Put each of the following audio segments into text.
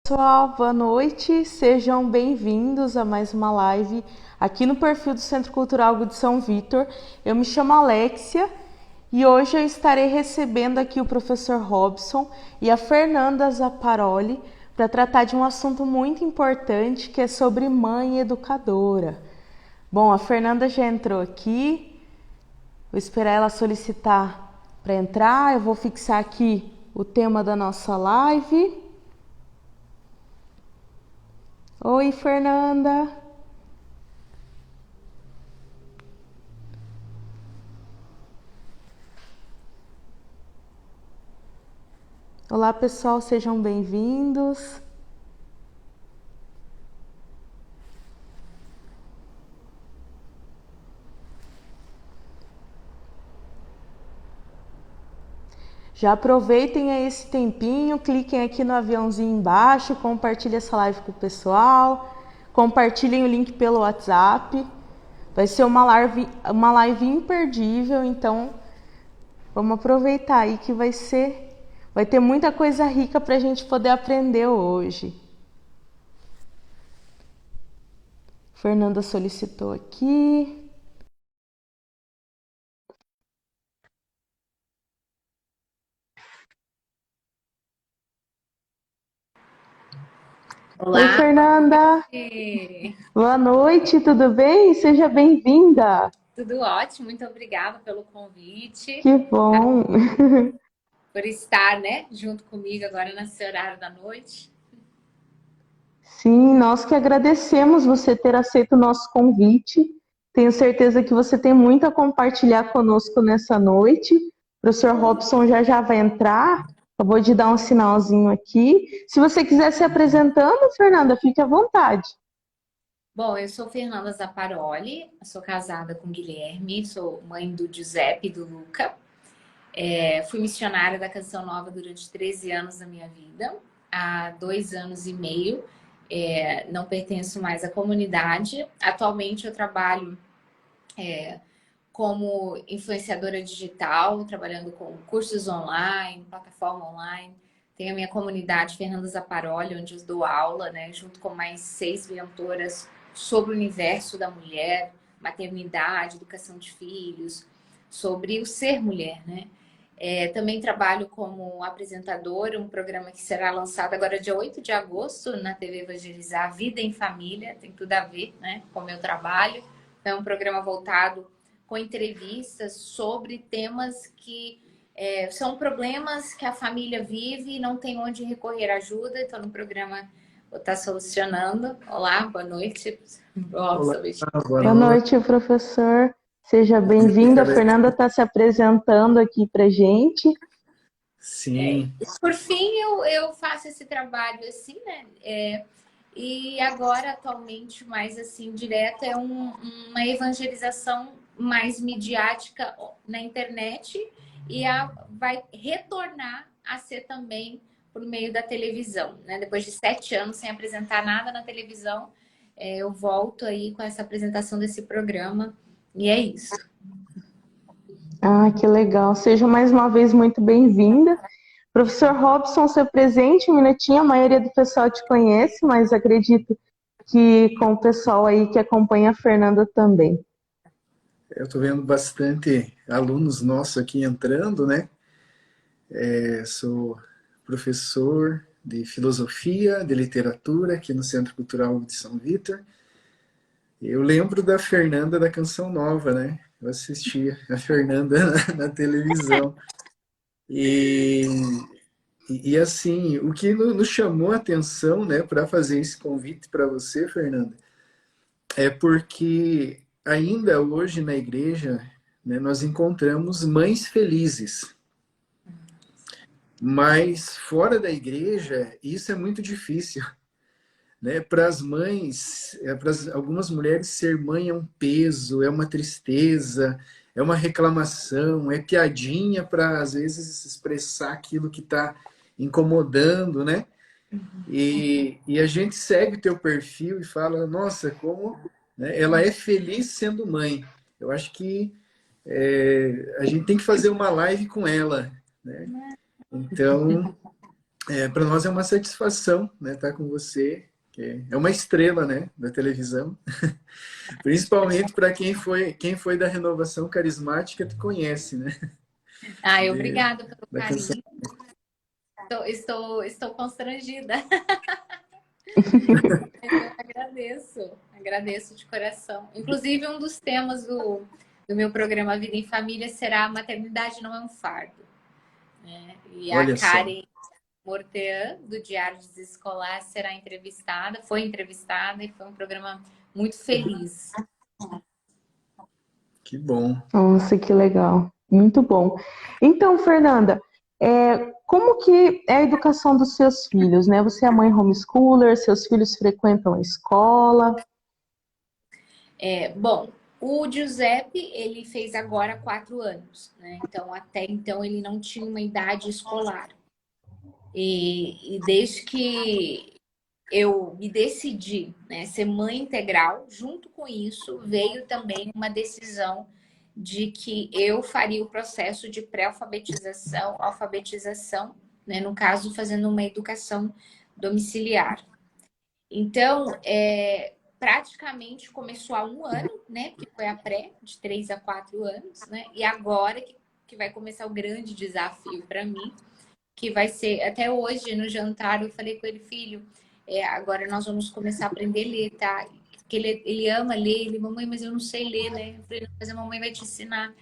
Pessoal, boa noite, sejam bem-vindos a mais uma live aqui no perfil do Centro Cultural de São Vítor. Eu me chamo Alexia e hoje eu estarei recebendo aqui o professor Robson e a Fernanda Zapparoli para tratar de um assunto muito importante que é sobre mãe educadora. Bom, a Fernanda já entrou aqui, vou esperar ela solicitar para entrar, eu vou fixar aqui o tema da nossa live. Oi, Fernanda. Olá, pessoal, sejam bem-vindos. Já aproveitem aí esse tempinho, cliquem aqui no aviãozinho embaixo, compartilhem essa live com o pessoal, compartilhem o link pelo WhatsApp. Vai ser uma live imperdível, então vamos aproveitar aí que vai ter muita coisa rica para a gente poder aprender hoje. Fernanda solicitou aqui. Olá, Oi, Fernanda. Boa noite, tudo bem? Seja bem-vinda. tudo ótimo, muito obrigada pelo convite, Que bom. por estar, né, junto comigo agora nesse horário da noite. Sim, nós que agradecemos você ter aceito o nosso convite. Tenho certeza que você tem muito a compartilhar conosco nessa noite. O professor Robson já vai entrar. Acabou de dar um sinalzinho aqui. Se você quiser se apresentando, Fernanda, fique à vontade. Bom, eu sou Fernanda Zapparoli, sou casada com Guilherme, sou mãe do Giuseppe e do Luca. Fui missionária da Canção Nova durante 13 anos da minha vida. Há 2 anos e meio, não pertenço mais à comunidade. Atualmente eu trabalho como influenciadora digital, trabalhando com cursos online, plataforma online. Tenho a minha comunidade Fernanda Zapparoli, onde eu dou aula, né, junto com mais 6 mentoras sobre o universo da mulher, maternidade, educação de filhos, sobre o ser mulher, né? Também trabalho como apresentadora, um programa que será lançado agora dia 8 de agosto na TV Evangelizar, Vida em Família, tem tudo a ver, né, com o meu trabalho. É um programa voltado com entrevistas sobre temas que são problemas que a família vive e não tem onde recorrer ajuda. Então, no programa vou estar solucionando. Olá, boa noite. Olá, Nossa, boa Boa noite. noite, professor. Seja bem-vindo. A Fernanda está se apresentando aqui para gente. Sim, Por fim, eu faço esse trabalho assim, né? E agora, atualmente, mais assim, direto, é uma evangelização mais midiática na internet e vai retornar a ser também por meio da televisão, né? Depois de 7 anos sem apresentar nada na televisão, eu volto aí com essa apresentação desse programa e é isso. Ah, que legal. Seja mais uma vez muito bem-vinda. Professor Robson, seu presente, um minutinho. A maioria do pessoal te conhece, mas acredito que com o pessoal aí que acompanha a Fernanda também. eu estou vendo bastante alunos nossos aqui entrando, né? Sou professor de filosofia, de literatura aqui no Centro Cultural de São Vítor. Eu lembro da Fernanda da Canção Nova, né? Eu assistia a Fernanda na televisão. E, e assim, o que nos chamou a atenção, né, para fazer esse convite para você, Fernanda, é porque ainda hoje na igreja, né, nós encontramos mães felizes, mas fora da igreja isso é muito difícil, né? Para as mães, para algumas mulheres ser mãe é um peso, é uma tristeza, é uma reclamação, é piadinha para às vezes expressar aquilo que está incomodando, né? E a gente segue o teu perfil e fala, nossa, como, né, ela é feliz sendo mãe. Eu acho que a gente tem que fazer uma live com ela, né? Então, Para nós é uma satisfação, né, estar com você, que é uma estrela, né, da televisão. Principalmente para quem foi da Renovação Carismática, tu conhece, né? Ai, De, obrigada pelo da canção. carinho. Estou constrangida. Eu agradeço de coração. Inclusive, um dos temas do meu programa Vida em Família será a maternidade não é um fardo, né? E a Olha só, Karen Mortean, do Diário Desescolar, será entrevistada, foi entrevistada e foi um programa muito feliz. que bom. Nossa, que legal. Muito bom. Então, Fernanda, como que é a educação dos seus filhos, né? Você é mãe homeschooler, seus filhos frequentam a escola? Bom, o Giuseppe, ele fez agora 4 anos, né? Então, até então, ele não tinha uma idade escolar. E desde que eu me decidi, né, ser mãe integral, junto com isso veio também uma decisão de que eu faria o processo de pré-alfabetização, alfabetização, né, no caso, fazendo uma educação domiciliar. Então, praticamente começou há 1 ano, né, que foi a pré, de 3 a 4 anos, né, e agora que vai começar o grande desafio para mim, que vai ser, até hoje no jantar eu falei com ele, filho, agora nós vamos começar a aprender a ler, tá? Porque ele ama ler, ele, mamãe, mas eu não sei ler, né? Eu falei, mas a mamãe vai te ensinar.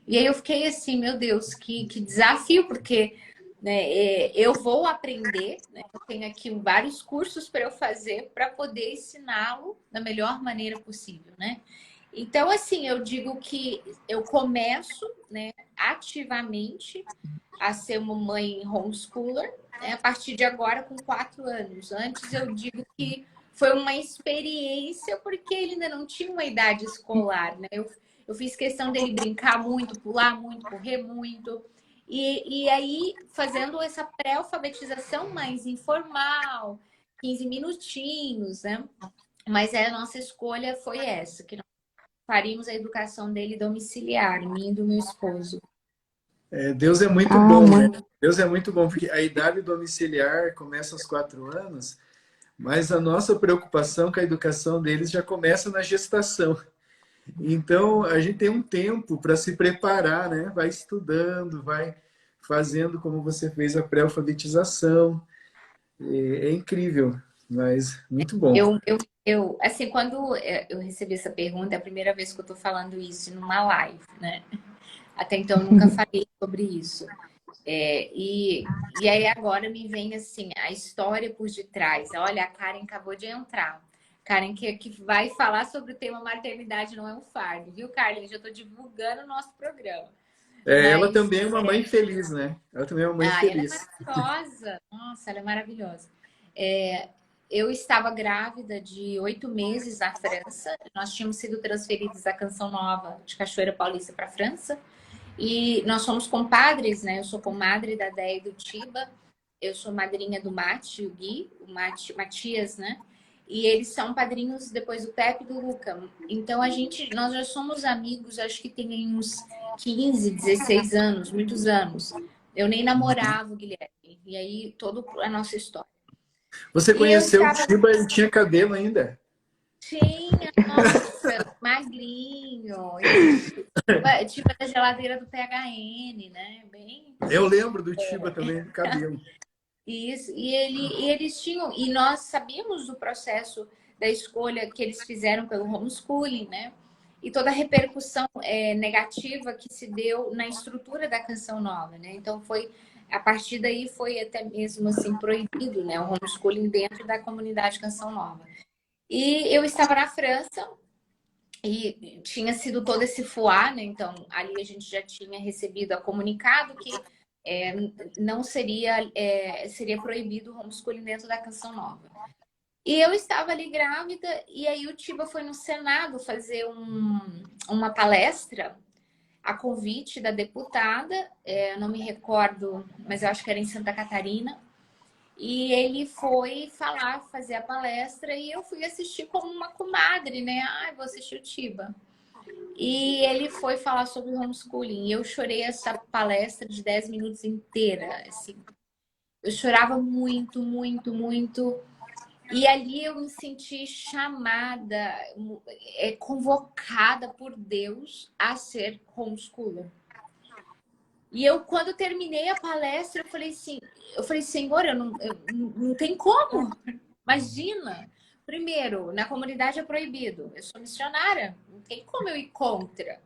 E aí eu fiquei assim, meu Deus, que desafio, porque né, eu vou aprender, né? Eu tenho aqui vários cursos para eu fazer para poder ensiná-lo da melhor maneira possível, né? Então, assim, eu digo que eu começo, né, ativamente a ser uma mãe homeschooler, né, a partir de agora com 4 anos. Antes eu digo que foi uma experiência porque ele ainda não tinha uma idade escolar, né? Eu fiz questão dele brincar muito, pular muito, correr muito. E aí, fazendo essa pré-alfabetização mais informal, 15 minutinhos, né? Mas a nossa escolha foi essa, que nós faríamos a educação dele domiciliar, minha e do meu esposo. Deus é muito Ah, bom, né? muito. Deus é muito bom, porque a idade domiciliar começa aos 4 anos, mas a nossa preocupação com a educação deles já começa na gestação. Então, a gente tem um tempo para se preparar, né? Vai estudando, vai fazendo como você fez a pré-alfabetização. É incrível, mas muito bom. Assim, quando eu recebi essa pergunta, é a primeira vez que eu tô falando isso numa live, né? Até então eu nunca falei sobre isso. E aí agora me vem assim, a história por detrás. Olha, a Karen acabou de entrar. Karen que vai falar sobre o tema maternidade não é um fardo, viu, Karen? Já estou divulgando o nosso programa. Ela Mas também é uma mãe feliz, né? Ela também é uma mãe ela é feliz. maravilhosa. Nossa, ela é maravilhosa. Eu estava grávida de 8 meses na França. Nós tínhamos sido transferidos da Canção Nova de Cachoeira Paulista para a França. E nós somos compadres, né? Eu sou comadre da Déia e do Tiba. Eu sou madrinha do Mati, o Gui, Matias, né? E eles são padrinhos depois do Pepe e do Luca. Então nós já somos amigos, acho que tem uns 15, 16 anos, muitos anos. Eu nem namorava o Guilherme. E aí, toda a nossa história. Você E eu conheceu o estava. Tiba e tinha cabelo ainda. Tinha, nossa, magrinho. Tipo da geladeira do PHN, né? Bem. Eu lembro do Tiba também, do cabelo. Isso. E eles tinham. E nós sabíamos do processo da escolha que eles fizeram pelo homeschooling, né? E toda a repercussão negativa que se deu na estrutura da Canção Nova, né? Então a partir daí foi até mesmo assim proibido, né? O homeschooling dentro da comunidade Canção Nova. E eu estava na França e tinha sido todo esse fuá, né? Então, ali a gente já tinha recebido a comunicado que não seria proibido o homeschooling dentro da Canção Nova. E eu estava ali grávida, e aí o Tiba foi no Senado fazer uma palestra a convite da deputada, não me recordo, mas eu acho que era em Santa Catarina. E ele foi falar, fazer a palestra, e eu fui assistir como uma comadre, né? Ah, vou assistir o Tiba. E ele foi falar sobre homeschooling. E eu chorei essa palestra de 10 minutos inteira, assim. Eu chorava muito, muito, muito. E ali eu me senti chamada, convocada por Deus a ser homeschooler. E eu, quando terminei a palestra, eu falei, Senhor, não tem como. Imagina. Primeiro, na comunidade é proibido. Eu sou missionária, não tem como eu ir contra.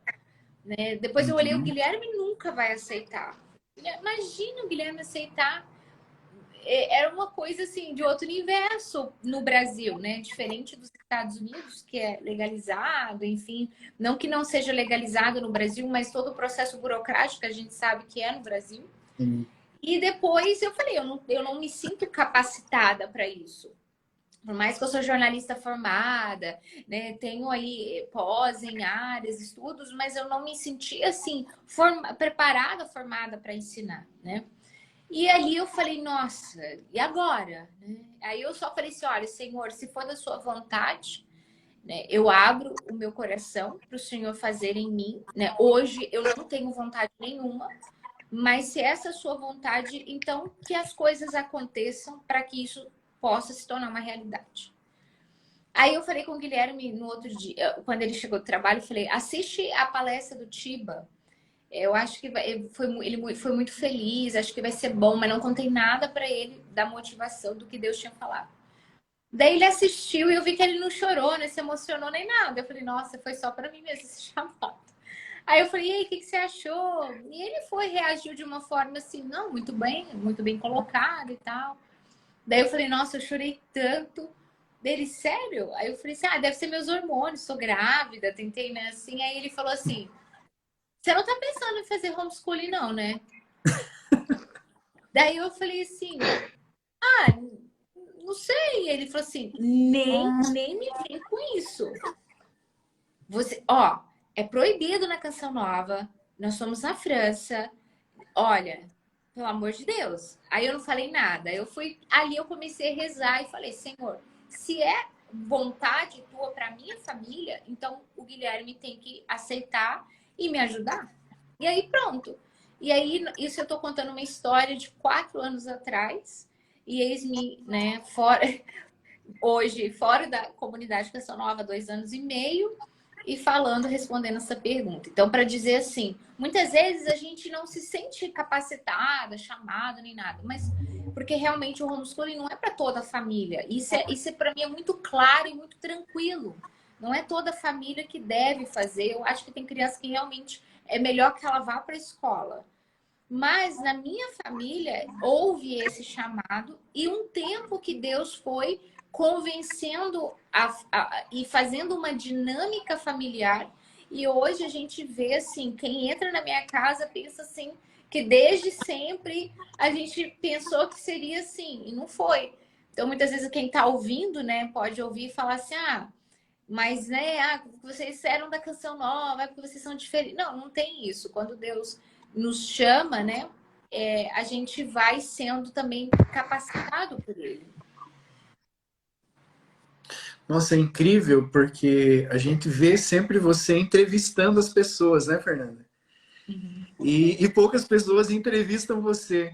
Né? Depois eu olhei, o Guilherme nunca vai aceitar. Imagina o Guilherme aceitar. Era uma coisa assim de outro universo no Brasil, né? Diferente dos Estados Unidos, que é legalizado, enfim, não que não seja legalizado no Brasil, mas todo o processo burocrático a gente sabe que é no Brasil. Sim. E depois eu falei, eu não me sinto capacitada para isso. Por mais que eu sou jornalista formada, né, tenho aí pós em áreas, estudos, mas eu não me senti assim preparada, formada para ensinar, né? E ali eu falei, nossa, e agora? Né? Aí eu só falei assim, olha, Senhor, se for da sua vontade, né, eu abro o meu coração para o Senhor fazer em mim. Né? Hoje eu não tenho vontade nenhuma, mas se essa é a sua vontade, então que as coisas aconteçam para que isso possa se tornar uma realidade. Aí eu falei com o Guilherme no outro dia, quando ele chegou do trabalho, eu falei, assiste a palestra do Tiba. Eu acho que ele foi muito feliz, acho que vai ser bom, mas não contei nada para ele da motivação do que Deus tinha falado. Daí ele assistiu e eu vi que ele não chorou, não se emocionou nem nada. Eu falei, nossa, foi só para mim mesmo esse chamado. Aí eu falei, e aí, o que você achou? E ele reagiu de uma forma assim, não, muito bem colocado e tal. Daí eu falei, nossa, eu chorei tanto. Dele, sério? Aí eu falei assim, deve ser meus hormônios, sou grávida, tentei, né, assim. Aí ele falou assim, você não tá pensando em fazer homeschooling, não, né? Daí eu falei assim, não sei. Ele falou assim, nem me vem com isso. Você, é proibido na Canção Nova, nós somos na França. Olha, pelo amor de Deus. Aí eu não falei nada. Ali eu comecei a rezar e falei, Senhor, se é vontade tua para minha família, então o Guilherme tem que aceitar e me ajudar. E aí pronto. E aí, isso eu tô contando uma história de 4 anos atrás. E eis-me, né, hoje, fora da comunidade Canção Nova, 2 anos e meio, e respondendo essa pergunta. Então, para dizer assim, muitas vezes a gente não se sente capacitada, chamada, nem nada, mas porque realmente o homeschooling não é para toda a família. Isso para mim é muito claro e muito tranquilo. Não é toda a família que deve fazer. Eu acho que tem criança que realmente é melhor que ela vá para a escola. Mas na minha família houve esse chamado e um tempo que Deus foi convencendo e fazendo uma dinâmica familiar. E hoje a gente vê assim, quem entra na minha casa pensa assim, que desde sempre a gente pensou que seria assim, e não foi. Então, muitas vezes quem está ouvindo, né, pode ouvir e falar assim, mas, né, vocês eram da Canção Nova, é porque vocês são diferentes. Não, não tem isso. Quando Deus nos chama, né, a gente vai sendo também capacitado por Ele. Nossa, é incrível, porque a gente vê sempre você entrevistando as pessoas, né, Fernanda? E poucas pessoas entrevistam você.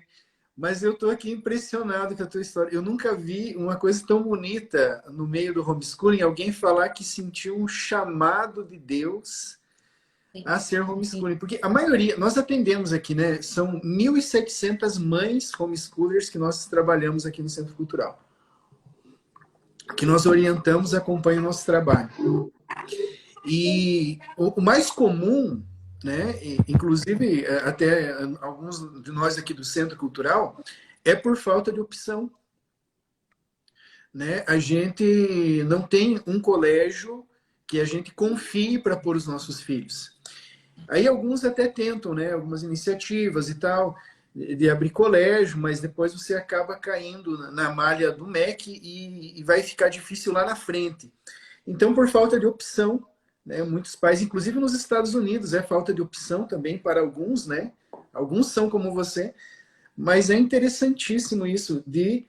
Mas eu estou aqui impressionado com a tua história. Eu nunca vi uma coisa tão bonita no meio do homeschooling, alguém falar que sentiu um chamado de Deus a ser homeschooling. Porque a maioria, nós atendemos aqui, né? São 1.700 mães homeschoolers que nós trabalhamos aqui no Centro Cultural. Que nós orientamos, acompanham o nosso trabalho. E o mais comum, né, inclusive até alguns de nós aqui do Centro Cultural, é por falta de opção. Né? A gente não tem um colégio que a gente confie para pôr os nossos filhos. Aí alguns até tentam, né, algumas iniciativas e tal, de abrir colégio, mas depois você acaba caindo na malha do MEC e vai ficar difícil lá na frente. Então, por falta de opção, né, muitos pais, inclusive nos Estados Unidos, é falta de opção também para alguns, né? Alguns são como você, mas é interessantíssimo isso de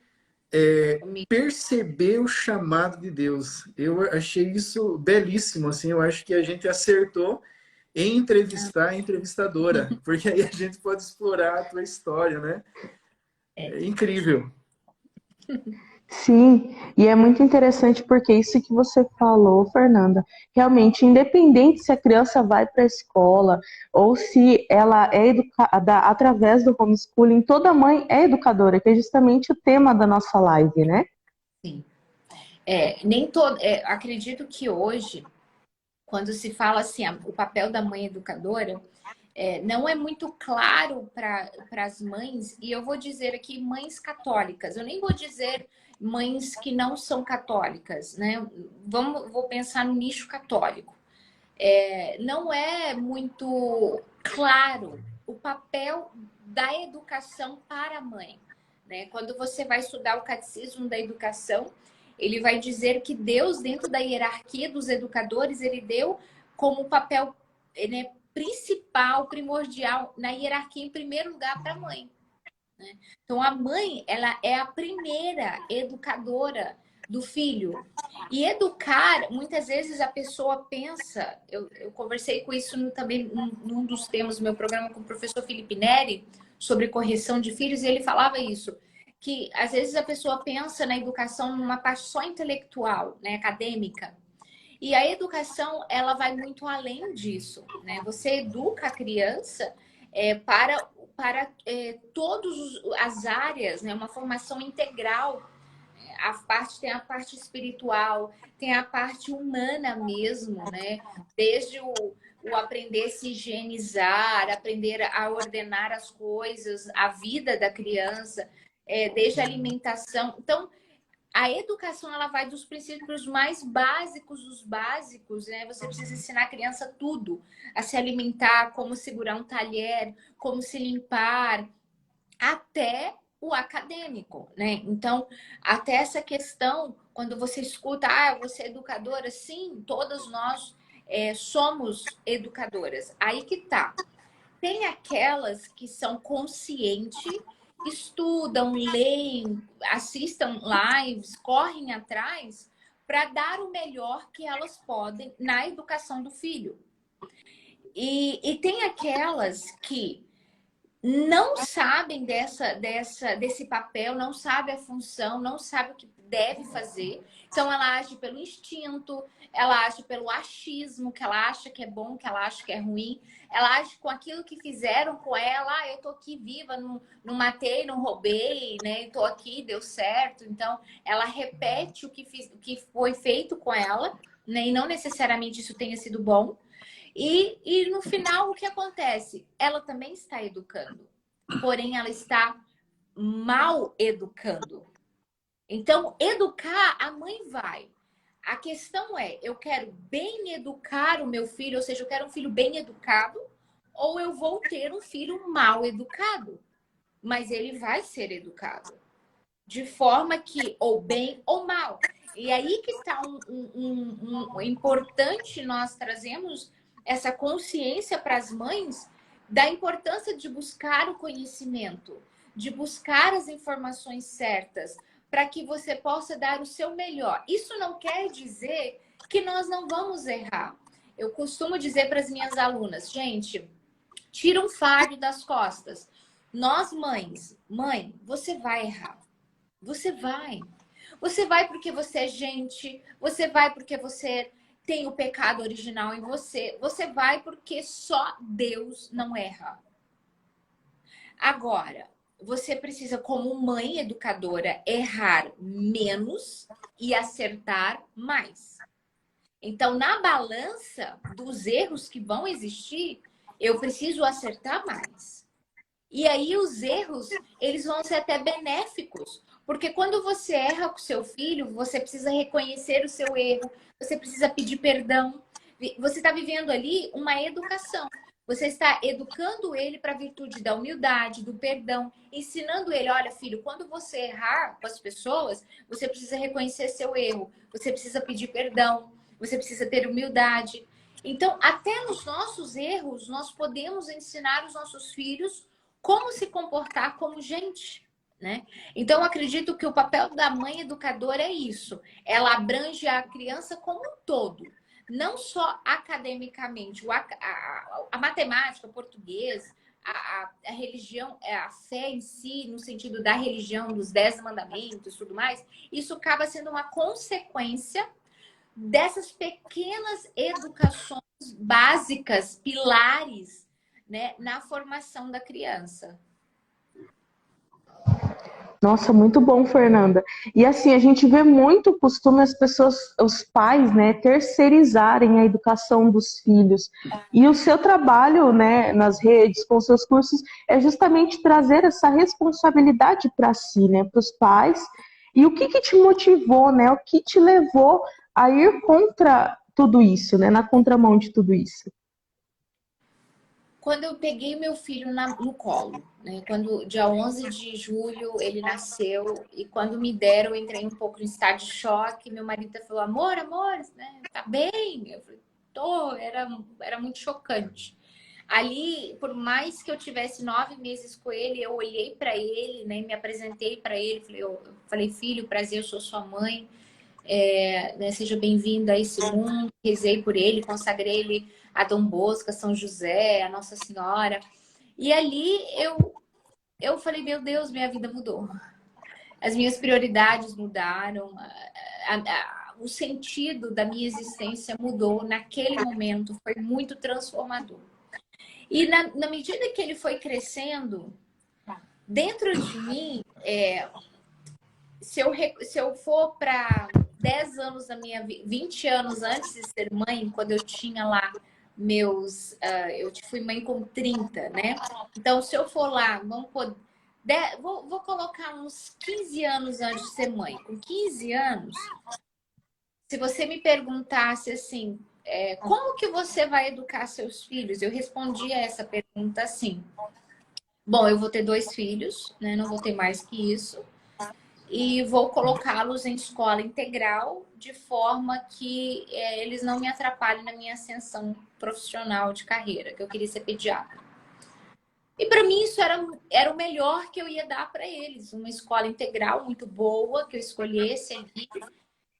perceber o chamado de Deus. Eu achei isso belíssimo, assim, eu acho que a gente acertou em entrevistar a entrevistadora, porque aí a gente pode explorar a tua história, né? É. É incrível. Sim, e é muito interessante porque isso que você falou, Fernanda, realmente, independente se a criança vai para a escola ou se ela é educada através do homeschooling, toda mãe é educadora, que é justamente o tema da nossa live, né? Sim. Nem todo, acredito que hoje, quando se fala assim, o papel da mãe educadora, não é muito claro para as mães, e eu vou dizer aqui mães católicas, eu nem vou dizer mães que não são católicas, né? Vou pensar no nicho católico. Não é muito claro o papel da educação para a mãe, né? Quando você vai estudar o catecismo da educação, ele vai dizer que Deus, dentro da hierarquia dos educadores, ele deu como papel, né, principal, primordial na hierarquia, em primeiro lugar, para a mãe. Então, a mãe, ela é a primeira educadora do filho. E educar, muitas vezes a pessoa pensa, eu conversei com isso também num dos temas do meu programa com o professor Felipe Neri, sobre correção de filhos, e ele falava isso, que às vezes a pessoa pensa na educação numa parte só intelectual, né, acadêmica. E a educação, ela vai muito além disso, né? Você educa a criança para todas as áreas, né? Uma formação integral. Tem a parte espiritual, tem a parte humana mesmo, né? Desde o aprender a se higienizar, aprender a ordenar as coisas, a vida da criança, desde a alimentação. Então, a educação, ela vai dos princípios mais básicos dos básicos, né? Você precisa ensinar a criança tudo, a se alimentar, como segurar um talher, como se limpar, até o acadêmico, né? Então, até essa questão, quando você escuta, você é educadora, sim, todas nós somos educadoras. Aí que tá. Tem aquelas que são conscientes, estudam, leem, assistam lives, correm atrás para dar o melhor que elas podem na educação do filho. E tem aquelas que não sabem desse papel, não sabem a função, não sabem o que deve fazer. Então, ela age pelo instinto, ela age pelo achismo, que ela acha que é bom, que ela acha que é ruim. Ela age com aquilo que fizeram com ela. Eu tô aqui viva, não matei, não roubei, né? Tô aqui, deu certo. Então, ela repete o que foi feito com ela, né? E não necessariamente isso tenha sido bom. E no final, o que acontece? Ela também está educando, porém ela está mal educando. Então, educar, a mãe vai. A questão é, eu quero bem educar o meu filho, ou seja, eu quero um filho bem educado, ou eu vou ter um filho mal educado. Mas ele vai ser educado. De forma que, ou bem ou mal. E aí que está importante nós trazemos essa consciência para as mães da importância de buscar o conhecimento, de buscar as informações certas, para que você possa dar o seu melhor. Isso não quer dizer que nós não vamos errar. Eu costumo dizer para as minhas alunas, gente, tira um fardo das costas. Nós, mães, mãe, você vai errar. Você vai. Você vai porque você é gente, você vai porque você tem o pecado original em você, você vai porque só Deus não erra. Agora, você precisa, como mãe educadora, errar menos e acertar mais. Então, na balança dos erros que vão existir, eu preciso acertar mais. E aí os erros, eles vão ser até benéficos. Porque quando você erra com seu filho, você precisa reconhecer o seu erro, você precisa pedir perdão. Você está vivendo ali uma educação. Você está educando ele para a virtude da humildade, do perdão, ensinando ele, olha, filho, quando você errar com as pessoas, você precisa reconhecer seu erro, você precisa pedir perdão, você precisa ter humildade. Então, até nos nossos erros, nós podemos ensinar os nossos filhos como se comportar como gente, né? Então, acredito que o papel da mãe educadora é isso. Ela abrange a criança como um todo. Não só academicamente. A matemática, o português, a religião, a fé em si, no sentido da religião, dos 10 mandamentos e tudo mais, isso acaba sendo uma consequência dessas pequenas educações básicas, pilares, né, na formação da criança. Nossa, muito bom, Fernanda. E assim, a gente vê muito costume as pessoas, os pais, né, terceirizarem a educação dos filhos. E o seu trabalho, né, nas redes, com seus cursos, é justamente trazer essa responsabilidade para si, né, para os pais. E o que que te motivou, né, o que te levou a ir contra tudo isso, né, na contramão de tudo isso? Quando eu peguei meu filho no colo, né? Quando dia 11 de julho ele nasceu e quando me deram, eu entrei um pouco em estado de choque. Meu marido falou: amor, amor, né? Tá bem? Eu falei: tô. Era muito chocante. Ali, por mais que eu tivesse 9 meses com ele, eu olhei para ele, né? Me apresentei para ele, eu falei: filho, prazer, eu sou sua mãe. Né, seja bem-vindo a esse mundo. Rezei por ele, consagrei ele a Dom Bosco, a São José, a Nossa Senhora. E ali eu falei: meu Deus, minha vida mudou. As minhas prioridades mudaram, o sentido da minha existência mudou naquele momento, foi muito transformador. E na medida que ele foi crescendo, dentro de mim, se eu for para 10 anos da minha vida, 20 anos antes de ser mãe, quando eu tinha lá eu fui mãe com 30, né? Então, se eu for lá, vou colocar uns 15 anos antes de ser mãe. Com 15 anos, se você me perguntasse assim, como que você vai educar seus filhos? Eu respondia essa pergunta assim: bom, eu vou ter 2 filhos, né? Não vou ter mais que isso. E vou colocá-los em escola integral, de forma que eles não me atrapalhem na minha ascensão profissional de carreira, que eu queria ser pediatra. E para mim isso era o melhor que eu ia dar para eles, uma escola integral muito boa, que eu escolhesse ali,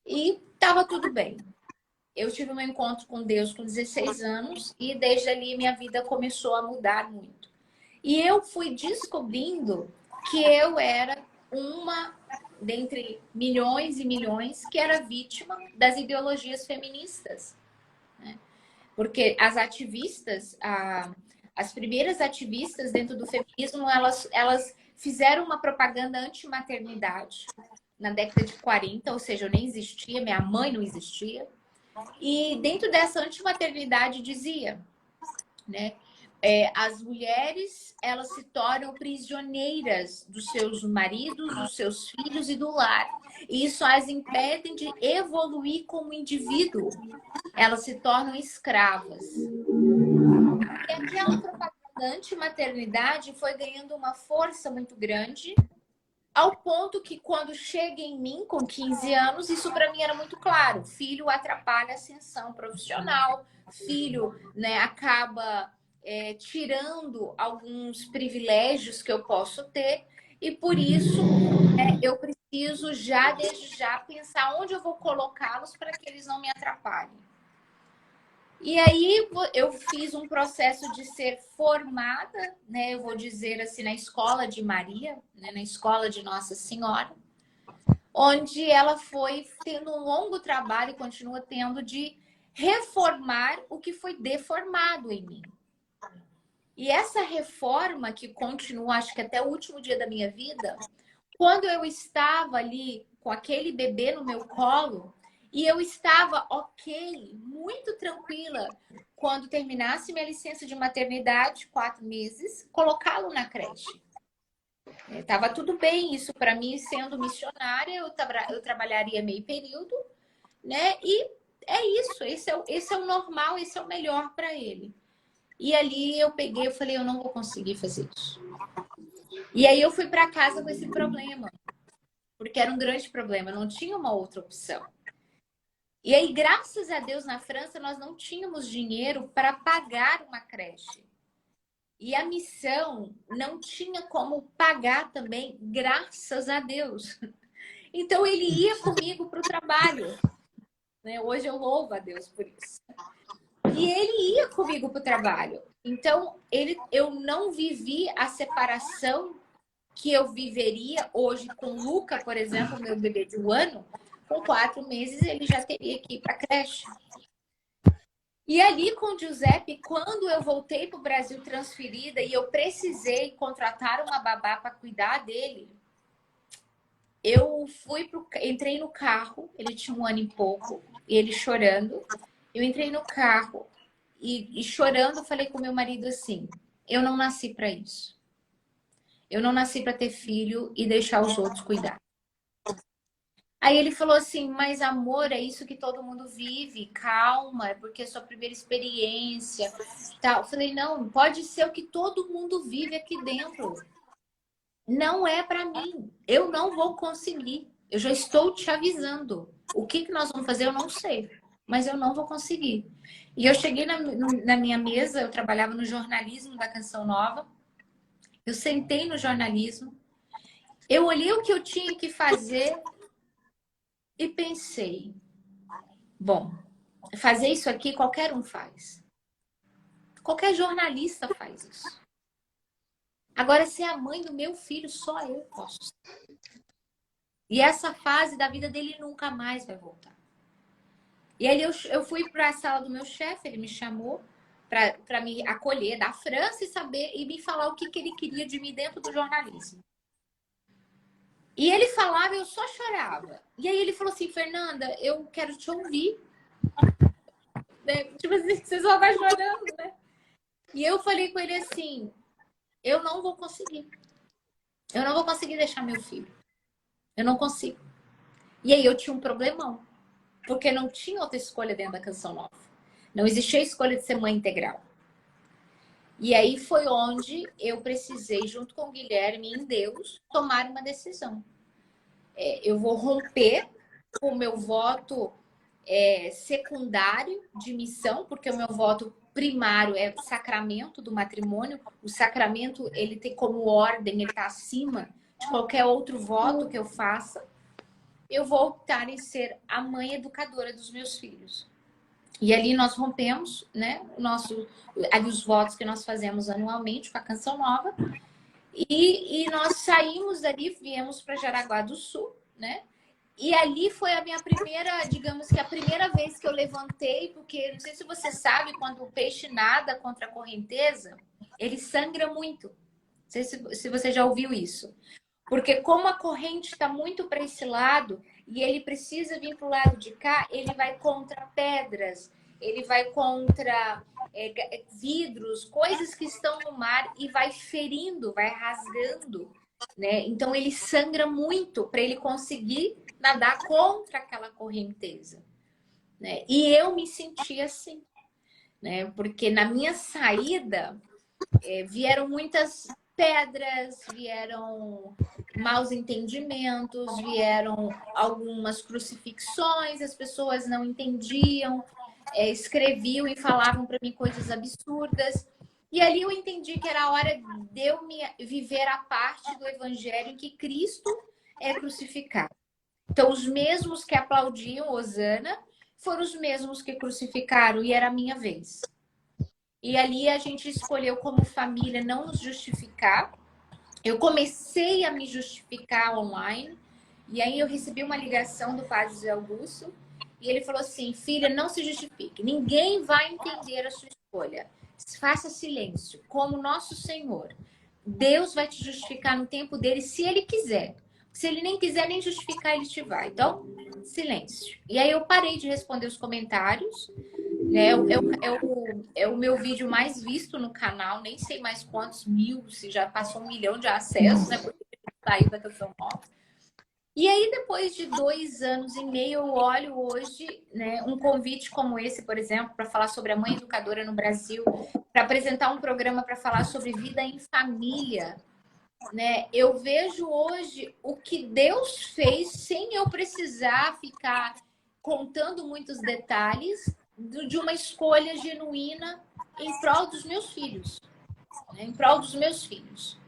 e estava tudo bem. Eu tive um encontro com Deus com 16 anos e desde ali minha vida começou a mudar muito. E eu fui descobrindo que eu era uma dentre milhões e milhões que era vítima das ideologias feministas, né? Porque as ativistas, as primeiras ativistas dentro do feminismo, elas fizeram uma propaganda anti-maternidade na década de 40, ou seja, eu nem existia, minha mãe não existia. E dentro dessa anti-maternidade dizia, né? As mulheres, elas se tornam prisioneiras dos seus maridos, dos seus filhos e do lar. E isso as impede de evoluir como indivíduo. Elas se tornam escravas. E aquela propaganda anti-maternidade foi ganhando uma força muito grande, ao ponto que quando chega em mim com 15 anos, isso para mim era muito claro. Filho atrapalha a ascensão profissional, filho, né, acaba tirando alguns privilégios que eu posso ter, e por isso eu preciso desde já, pensar onde eu vou colocá-los para que eles não me atrapalhem. E aí eu fiz um processo de ser formada, né, eu vou dizer assim, na escola de Maria, né, na escola de Nossa Senhora, onde ela foi tendo um longo trabalho e continua tendo de reformar o que foi deformado em mim. E essa reforma que continua, acho que até o último dia da minha vida, quando eu estava ali com aquele bebê no meu colo, e eu estava ok, muito tranquila, quando terminasse minha licença de maternidade, 4 meses, colocá-lo na creche. Estava tudo bem, isso para mim, sendo missionária, eu trabalharia meio período, né? E é isso, esse é o normal, esse é o melhor para ele. E ali eu peguei, eu falei: eu não vou conseguir fazer isso. E aí eu fui para casa com esse problema, porque era um grande problema, não tinha uma outra opção. E aí, graças a Deus, na França, nós não tínhamos dinheiro para pagar uma creche. E a missão não tinha como pagar também, graças a Deus. Então, ele ia comigo para o trabalho, né? Hoje eu louvo a Deus por isso. E ele ia comigo para o trabalho. Então, eu não vivi a separação que eu viveria hoje com o Luca, por exemplo, meu bebê de 1 ano. Com 4 meses, ele já teria que ir para a creche. E ali com o Giuseppe, quando eu voltei para o Brasil transferida e eu precisei contratar uma babá para cuidar dele, eu entrei no carro, ele tinha 1 ano e pouco, e ele chorando. Eu entrei no carro e chorando, falei com meu marido assim: eu não nasci para isso. Eu não nasci para ter filho e deixar os outros cuidar. Aí ele falou assim: mas amor, é isso que todo mundo vive, calma, é porque é sua primeira experiência. Tal. Eu falei: não, pode ser o que todo mundo vive aqui dentro. Não é para mim. Eu não vou conseguir. Eu já estou te avisando. O que nós vamos fazer, eu não sei. Mas eu não vou conseguir. E eu cheguei na minha mesa, eu trabalhava no jornalismo da Canção Nova. Eu sentei no jornalismo. Eu olhei o que eu tinha que fazer e pensei: bom, fazer isso aqui qualquer um faz. Qualquer jornalista faz isso. Agora, ser a mãe do meu filho, só eu posso. E essa fase da vida dele nunca mais vai voltar. E aí eu fui para a sala do meu chefe, ele me chamou para me acolher da França e me falar o que ele queria de mim dentro do jornalismo. E ele falava, eu só chorava. E aí ele falou assim: Fernanda, eu quero te ouvir. Né? Tipo assim, você só vai chorando, né? E eu falei com ele assim: eu não vou conseguir. Eu não vou conseguir deixar meu filho. Eu não consigo. E aí eu tinha um problemão. Porque não tinha outra escolha dentro da Canção Nova. Não existia a escolha de ser mãe integral. E aí foi onde eu precisei, junto com o Guilherme, em Deus, tomar uma decisão. Eu vou romper com o meu voto secundário de missão, porque o meu voto primário é sacramento do matrimônio. O sacramento, ele tem como ordem, ele está acima de qualquer outro voto que eu faça. Eu vou optar em ser a mãe educadora dos meus filhos. E ali nós rompemos, né, os votos que nós fazemos anualmente com a Canção Nova. E nós saímos dali, viemos para Jaraguá do Sul, né? E ali foi a minha primeira, digamos que a primeira vez que eu levantei, porque não sei se você sabe, quando o peixe nada contra a correnteza, ele sangra muito. Não sei se você já ouviu isso. Porque como a corrente está muito para esse lado e ele precisa vir para o lado de cá, ele vai contra pedras, ele vai contra vidros, coisas que estão no mar e vai ferindo, vai rasgando, né? Então ele sangra muito para ele conseguir nadar contra aquela correnteza, né? E eu me senti assim, né? Porque na minha saída vieram muitas pedras, vieram maus entendimentos, vieram algumas crucifixões, as pessoas não entendiam, escreviam e falavam para mim coisas absurdas. E ali eu entendi que era a hora de eu viver a parte do evangelho em que Cristo é crucificado. Então, os mesmos que aplaudiam Hosana foram os mesmos que crucificaram, e era a minha vez. E ali a gente escolheu como família não nos justificar. Eu comecei a me justificar online. E aí eu recebi uma ligação do padre José Augusto. E ele falou assim: filha, não se justifique. Ninguém vai entender a sua escolha. Faça silêncio, como nosso Senhor. Deus vai te justificar no tempo dele, se ele quiser. Se ele nem quiser nem justificar, ele te vai. Então, silêncio. E aí eu parei de responder os comentários. É o meu vídeo mais visto no canal, nem sei mais quantos mil, se já passou 1 milhão de acessos, né? Porque saiu da Canção Nova. E aí, depois de 2 anos e meio, eu olho hoje, né, um convite como esse, por exemplo, para falar sobre a mãe educadora no Brasil, para apresentar um programa para falar sobre vida em família, né? Eu vejo hoje o que Deus fez sem eu precisar ficar contando muitos detalhes de uma escolha genuína em prol dos meus filhos, né? Em prol dos meus filhos.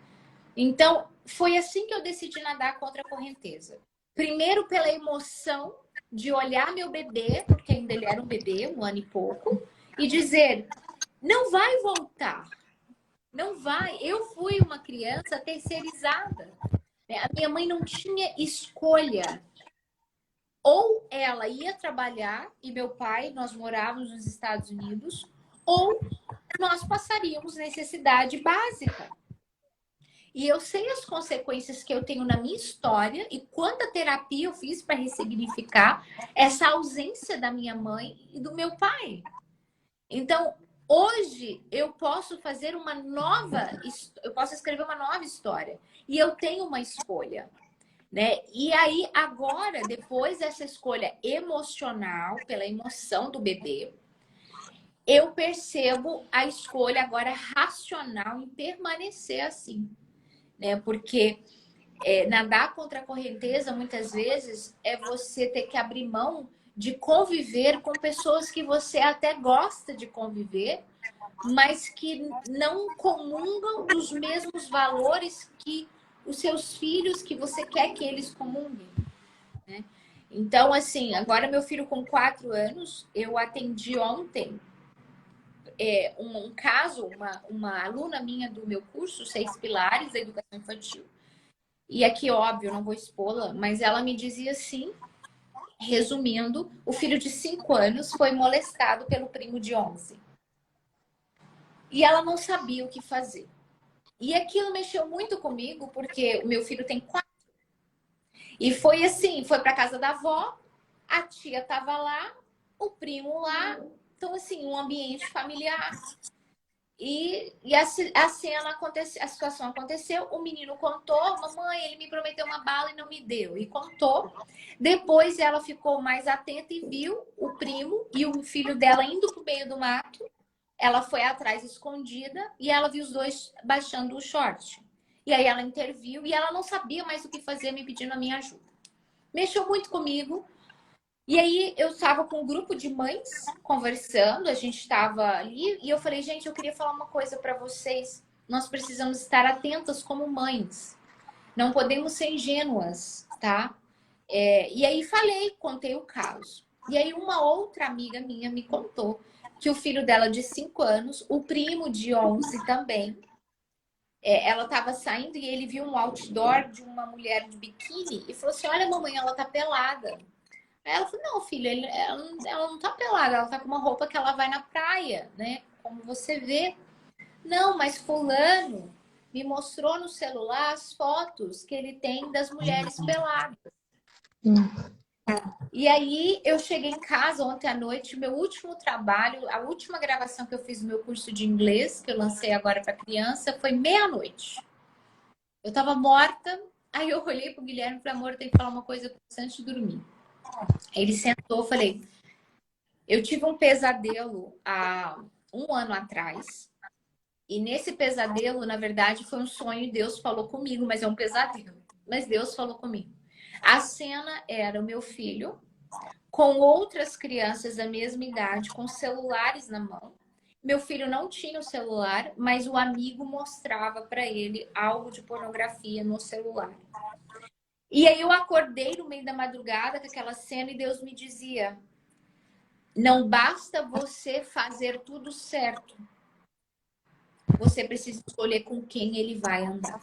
Então, foi assim que eu decidi nadar contra a correnteza. Primeiro pela emoção de olhar meu bebê, porque ainda ele era um bebê, 1 ano e pouco, e dizer, não vai voltar. Não vai. Eu fui uma criança terceirizada. A minha mãe não tinha escolha. Ou ela ia trabalhar e meu pai, nós morávamos nos Estados Unidos, ou nós passaríamos necessidade básica. E eu sei as consequências que eu tenho na minha história e quanta terapia eu fiz para ressignificar essa ausência da minha mãe e do meu pai. Então, hoje eu posso fazer eu posso escrever uma nova história e eu tenho uma escolha, né? E aí agora, depois dessa escolha emocional, pela emoção do bebê, eu percebo a escolha agora racional em permanecer assim, né? Porque nadar contra a correnteza, muitas vezes, é você ter que abrir mão de conviver com pessoas que você até gosta de conviver, mas que não comungam dos mesmos valores que os seus filhos, que você quer que eles comunguem, né? Então, assim, agora meu filho com 4 anos, eu atendi ontem um caso, uma aluna minha do meu curso, 6 Pilares da Educação Infantil. E aqui, óbvio, eu não vou expô-la, mas ela me dizia assim, resumindo, o filho de 5 anos foi molestado pelo primo de 11. E ela não sabia o que fazer. E aquilo mexeu muito comigo, porque o meu filho tem 4. E foi assim, foi para casa da avó, a tia estava lá, o primo lá. Então, assim, um ambiente familiar. E a cena aconteceu, a situação aconteceu, o menino contou, mamãe, ele me prometeu uma bala e não me deu. E contou. Depois ela ficou mais atenta e viu o primo e o filho dela indo pro meio do mato. Ela foi atrás escondida e ela viu os dois baixando o short. E aí ela interviu e ela não sabia mais o que fazer, me pedindo a minha ajuda. Mexeu muito comigo. E aí eu estava com um grupo de mães conversando, a gente estava ali e eu falei, gente, eu queria falar uma coisa para vocês. Nós precisamos estar atentas como mães. Não podemos ser ingênuas, tá? E aí contei o caso. E aí uma outra amiga minha me contou que o filho dela de 5 anos, o primo de 11 também, ela estava saindo e ele viu um outdoor de uma mulher de biquíni e falou assim, olha mamãe, ela tá pelada. Aí ela falou, não, filha, ela não tá pelada, ela tá com uma roupa que ela vai na praia, né? Como você vê. Não, mas fulano me mostrou no celular as fotos que ele tem das mulheres peladas. E aí eu cheguei em casa ontem à noite, meu último trabalho, a última gravação que eu fiz no meu curso de inglês, que eu lancei agora para criança, foi meia-noite. Eu tava morta, aí eu olhei pro Guilherme e falei, amor, eu tenho que falar uma coisa com você antes de dormir. Ele sentou, eu falei, eu tive um pesadelo há 1 ano atrás. E nesse pesadelo, na verdade, foi um sonho e Deus falou comigo, mas é um pesadelo. Mas Deus falou comigo. A cena era o meu filho com outras crianças da mesma idade, com celulares na mão. Meu filho não tinha o celular, mas o amigo mostrava para ele algo de pornografia no celular. E aí eu acordei no meio da madrugada com aquela cena e Deus me dizia, não basta você fazer tudo certo. Você precisa escolher com quem ele vai andar.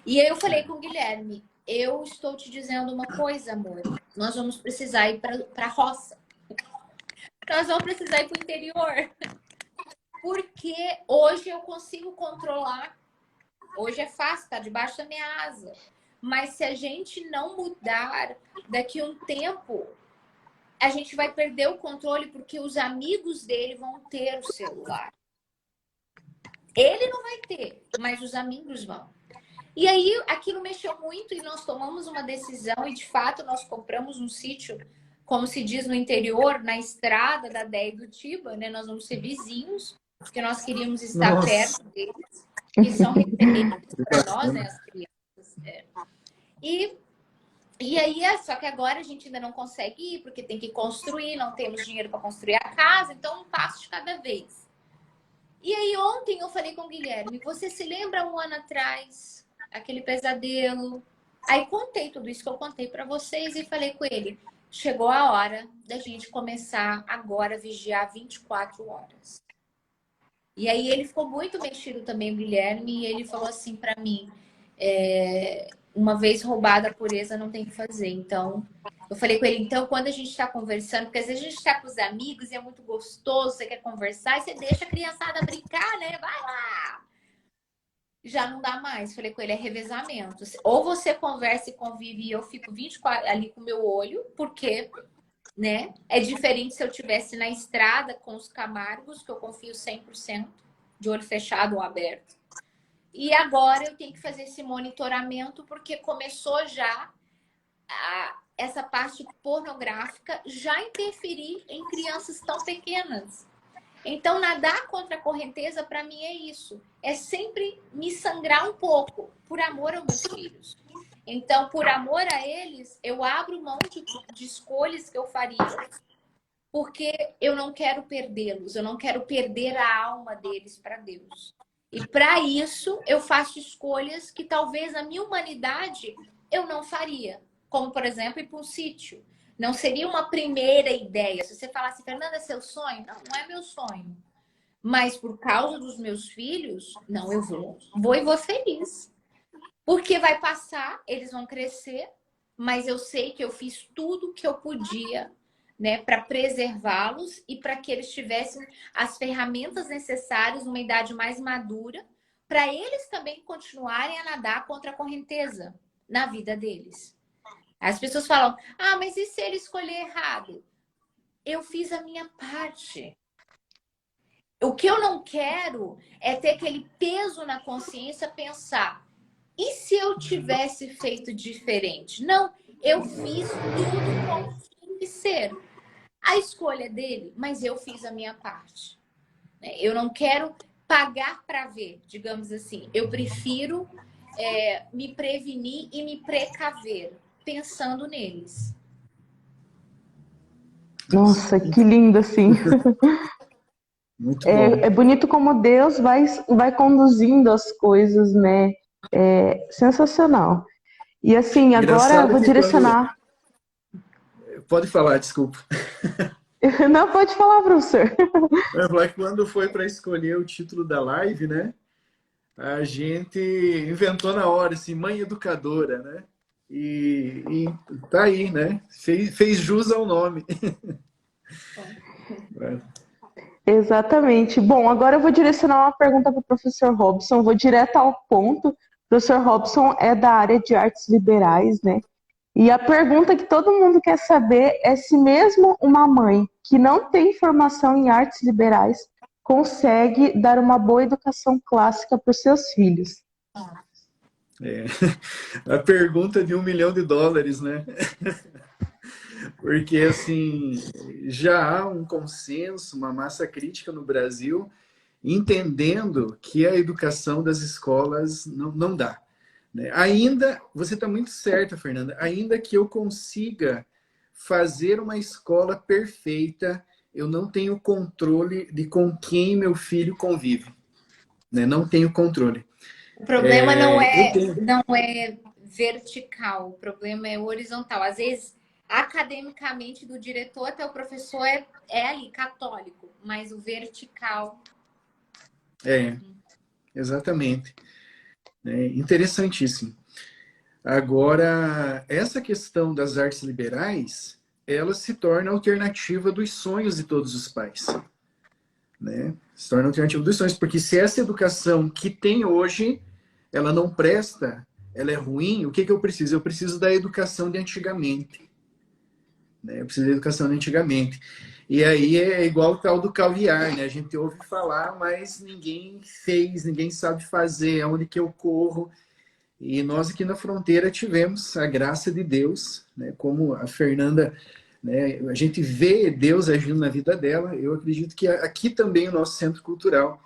E aí eu falei com o Guilherme, eu estou te dizendo uma coisa, amor. Nós vamos precisar ir para a roça. Nós vamos precisar ir para o interior. Porque hoje eu consigo controlar. Hoje é fácil, tá debaixo da minha asa. Mas se a gente não mudar, daqui a um tempo, a gente vai perder o controle porque os amigos dele vão ter o celular. Ele não vai ter, mas os amigos vão. E aí aquilo mexeu muito e nós tomamos uma decisão e de fato nós compramos um sítio, como se diz no interior, na estrada da Déia e do Tiba, né? Nós vamos ser vizinhos, porque nós queríamos estar perto deles, que são referentes para nós, né, as crianças. E aí, só que agora a gente ainda não consegue ir, porque tem que construir, não temos dinheiro para construir a casa, então um passo de cada vez. E aí ontem eu falei com o Guilherme, você se lembra 1 ano atrás, aquele pesadelo? Aí contei tudo isso que eu contei para vocês e falei com ele, chegou a hora da gente começar agora a vigiar 24 horas. E aí ele ficou muito mexido também, o Guilherme, e ele falou assim para mim, uma vez roubada a pureza não tem o que fazer. Então, eu falei com ele, então, quando a gente está conversando, porque às vezes a gente está com os amigos e é muito gostoso, você quer conversar, e você deixa a criançada brincar, né? Vai lá! Já não dá mais. Falei com ele, é revezamento. Ou você conversa e convive e eu fico 24 ali com o meu olho, porque, né? É diferente se eu estivesse na estrada com os Camargos, que eu confio 100%, de olho fechado ou aberto. E agora eu tenho que fazer esse monitoramento, porque começou já essa parte pornográfica já interferir em crianças tão pequenas. Então, nadar contra a correnteza, para mim, é isso. É sempre me sangrar um pouco, por amor aos meus filhos. Então, por amor a eles, eu abro mão de escolhas que eu faria, porque eu não quero perdê-los, eu não quero perder a alma deles para Deus. E para isso, eu faço escolhas que talvez a minha humanidade eu não faria. Como, por exemplo, ir para um sítio. Não seria uma primeira ideia. Se você falasse, Fernanda, é seu sonho? Não, não é meu sonho. Mas por causa dos meus filhos, não, eu vou. Vou e vou feliz. Porque vai passar, eles vão crescer, mas eu sei que eu fiz tudo que eu podia, né, para preservá-los e para que eles tivessem as ferramentas necessárias numa idade mais madura, para eles também continuarem a nadar contra a correnteza na vida deles. As pessoas falam, ah, mas e se ele escolher errado? Eu fiz a minha parte. O que eu não quero é ter aquele peso na consciência, pensar, e se eu tivesse feito diferente? Não, eu fiz tudo como tinha que ser. A escolha é dele, mas eu fiz a minha parte. Eu não quero pagar para ver, digamos assim. Eu prefiro me prevenir e me precaver, pensando neles. Nossa, que lindo, assim. Muito bom. É bonito como Deus vai conduzindo as coisas, né? É sensacional. E assim, agora eu Engraçado vou que quando... direcionar. Pode falar, desculpa. Não, pode falar, professor. Eu ia falar que quando foi para escolher o título da live, né? A gente inventou na hora, assim, mãe educadora, né? E tá aí, né? Fez jus ao nome. Exatamente. Bom, agora eu vou direcionar uma pergunta para o professor Robson, vou direto ao ponto. O professor Robson é da área de artes liberais, né? E a pergunta que todo mundo quer saber é se mesmo uma mãe que não tem formação em artes liberais consegue dar uma boa educação clássica para os seus filhos. É. A pergunta de US$ 1 milhão, né? Porque, assim, já há um consenso, uma massa crítica no Brasil, entendendo que a educação das escolas não dá. Né? Ainda, você está muito certa, Fernanda, ainda que eu consiga fazer uma escola perfeita, eu não tenho controle de com quem meu filho convive. Né? Não tenho controle. O problema Eu tenho. não é vertical, o problema é horizontal. Às vezes, academicamente, do diretor até o professor é ali, católico, mas o vertical... Exatamente. Interessantíssimo. Agora, essa questão das artes liberais, ela se torna alternativa dos sonhos de todos os pais. Né? Se torna alternativa dos sonhos, porque se essa educação que tem hoje, ela não presta, ela é ruim, o que eu preciso? Eu preciso da educação de antigamente. Né? Eu preciso da educação de antigamente. E aí é igual o tal do caviar, né? A gente ouve falar, mas ninguém fez, ninguém sabe fazer, aonde que eu corro. E nós aqui na fronteira tivemos a graça de Deus, né? Como a Fernanda, né? A gente vê Deus agindo na vida dela. Eu acredito que aqui também o nosso centro cultural,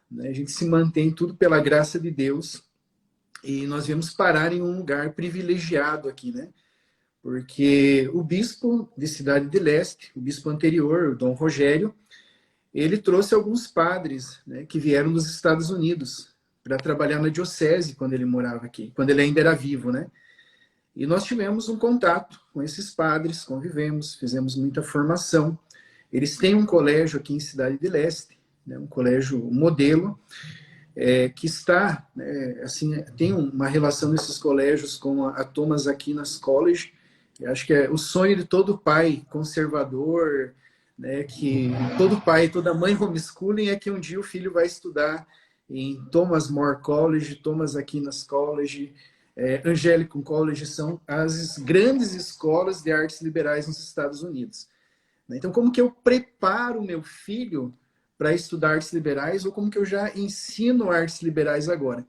né? A gente se mantém tudo pela graça de Deus e nós viemos parar em um lugar privilegiado aqui, né? Porque o bispo de Cidade de Leste, o bispo anterior, o Dom Rogério, ele trouxe alguns padres, né, que vieram dos Estados Unidos para trabalhar na diocese quando ele morava aqui, quando ele ainda era vivo, né? E nós tivemos um contato com esses padres, convivemos, fizemos muita formação. Eles têm um colégio aqui em Cidade de Leste, né, um colégio modelo, que está, assim, tem uma relação desses colégios com a Thomas Aquinas College. Eu acho que é o sonho de todo pai conservador, né, que todo pai, toda mãe homeschooling é que um dia o filho vai estudar em Thomas More College, Thomas Aquinas College, Angelicum College, são as grandes escolas de artes liberais nos Estados Unidos. Então, como que eu preparo meu filho para estudar artes liberais, ou como que eu já ensino artes liberais agora?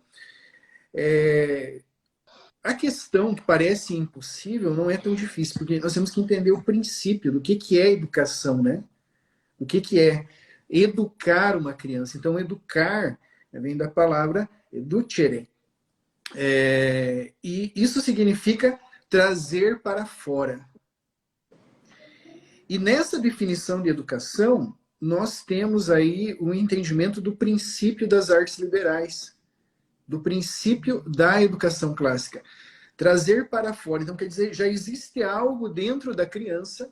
A questão que parece impossível não é tão difícil, porque nós temos que entender o princípio do que é educação, né? O que é educar uma criança. Então, educar vem da palavra educere. E isso significa trazer para fora. E nessa definição de educação, nós temos aí o entendimento do princípio das artes liberais, do princípio da educação clássica. Trazer para fora. Então, quer dizer, já existe algo dentro da criança.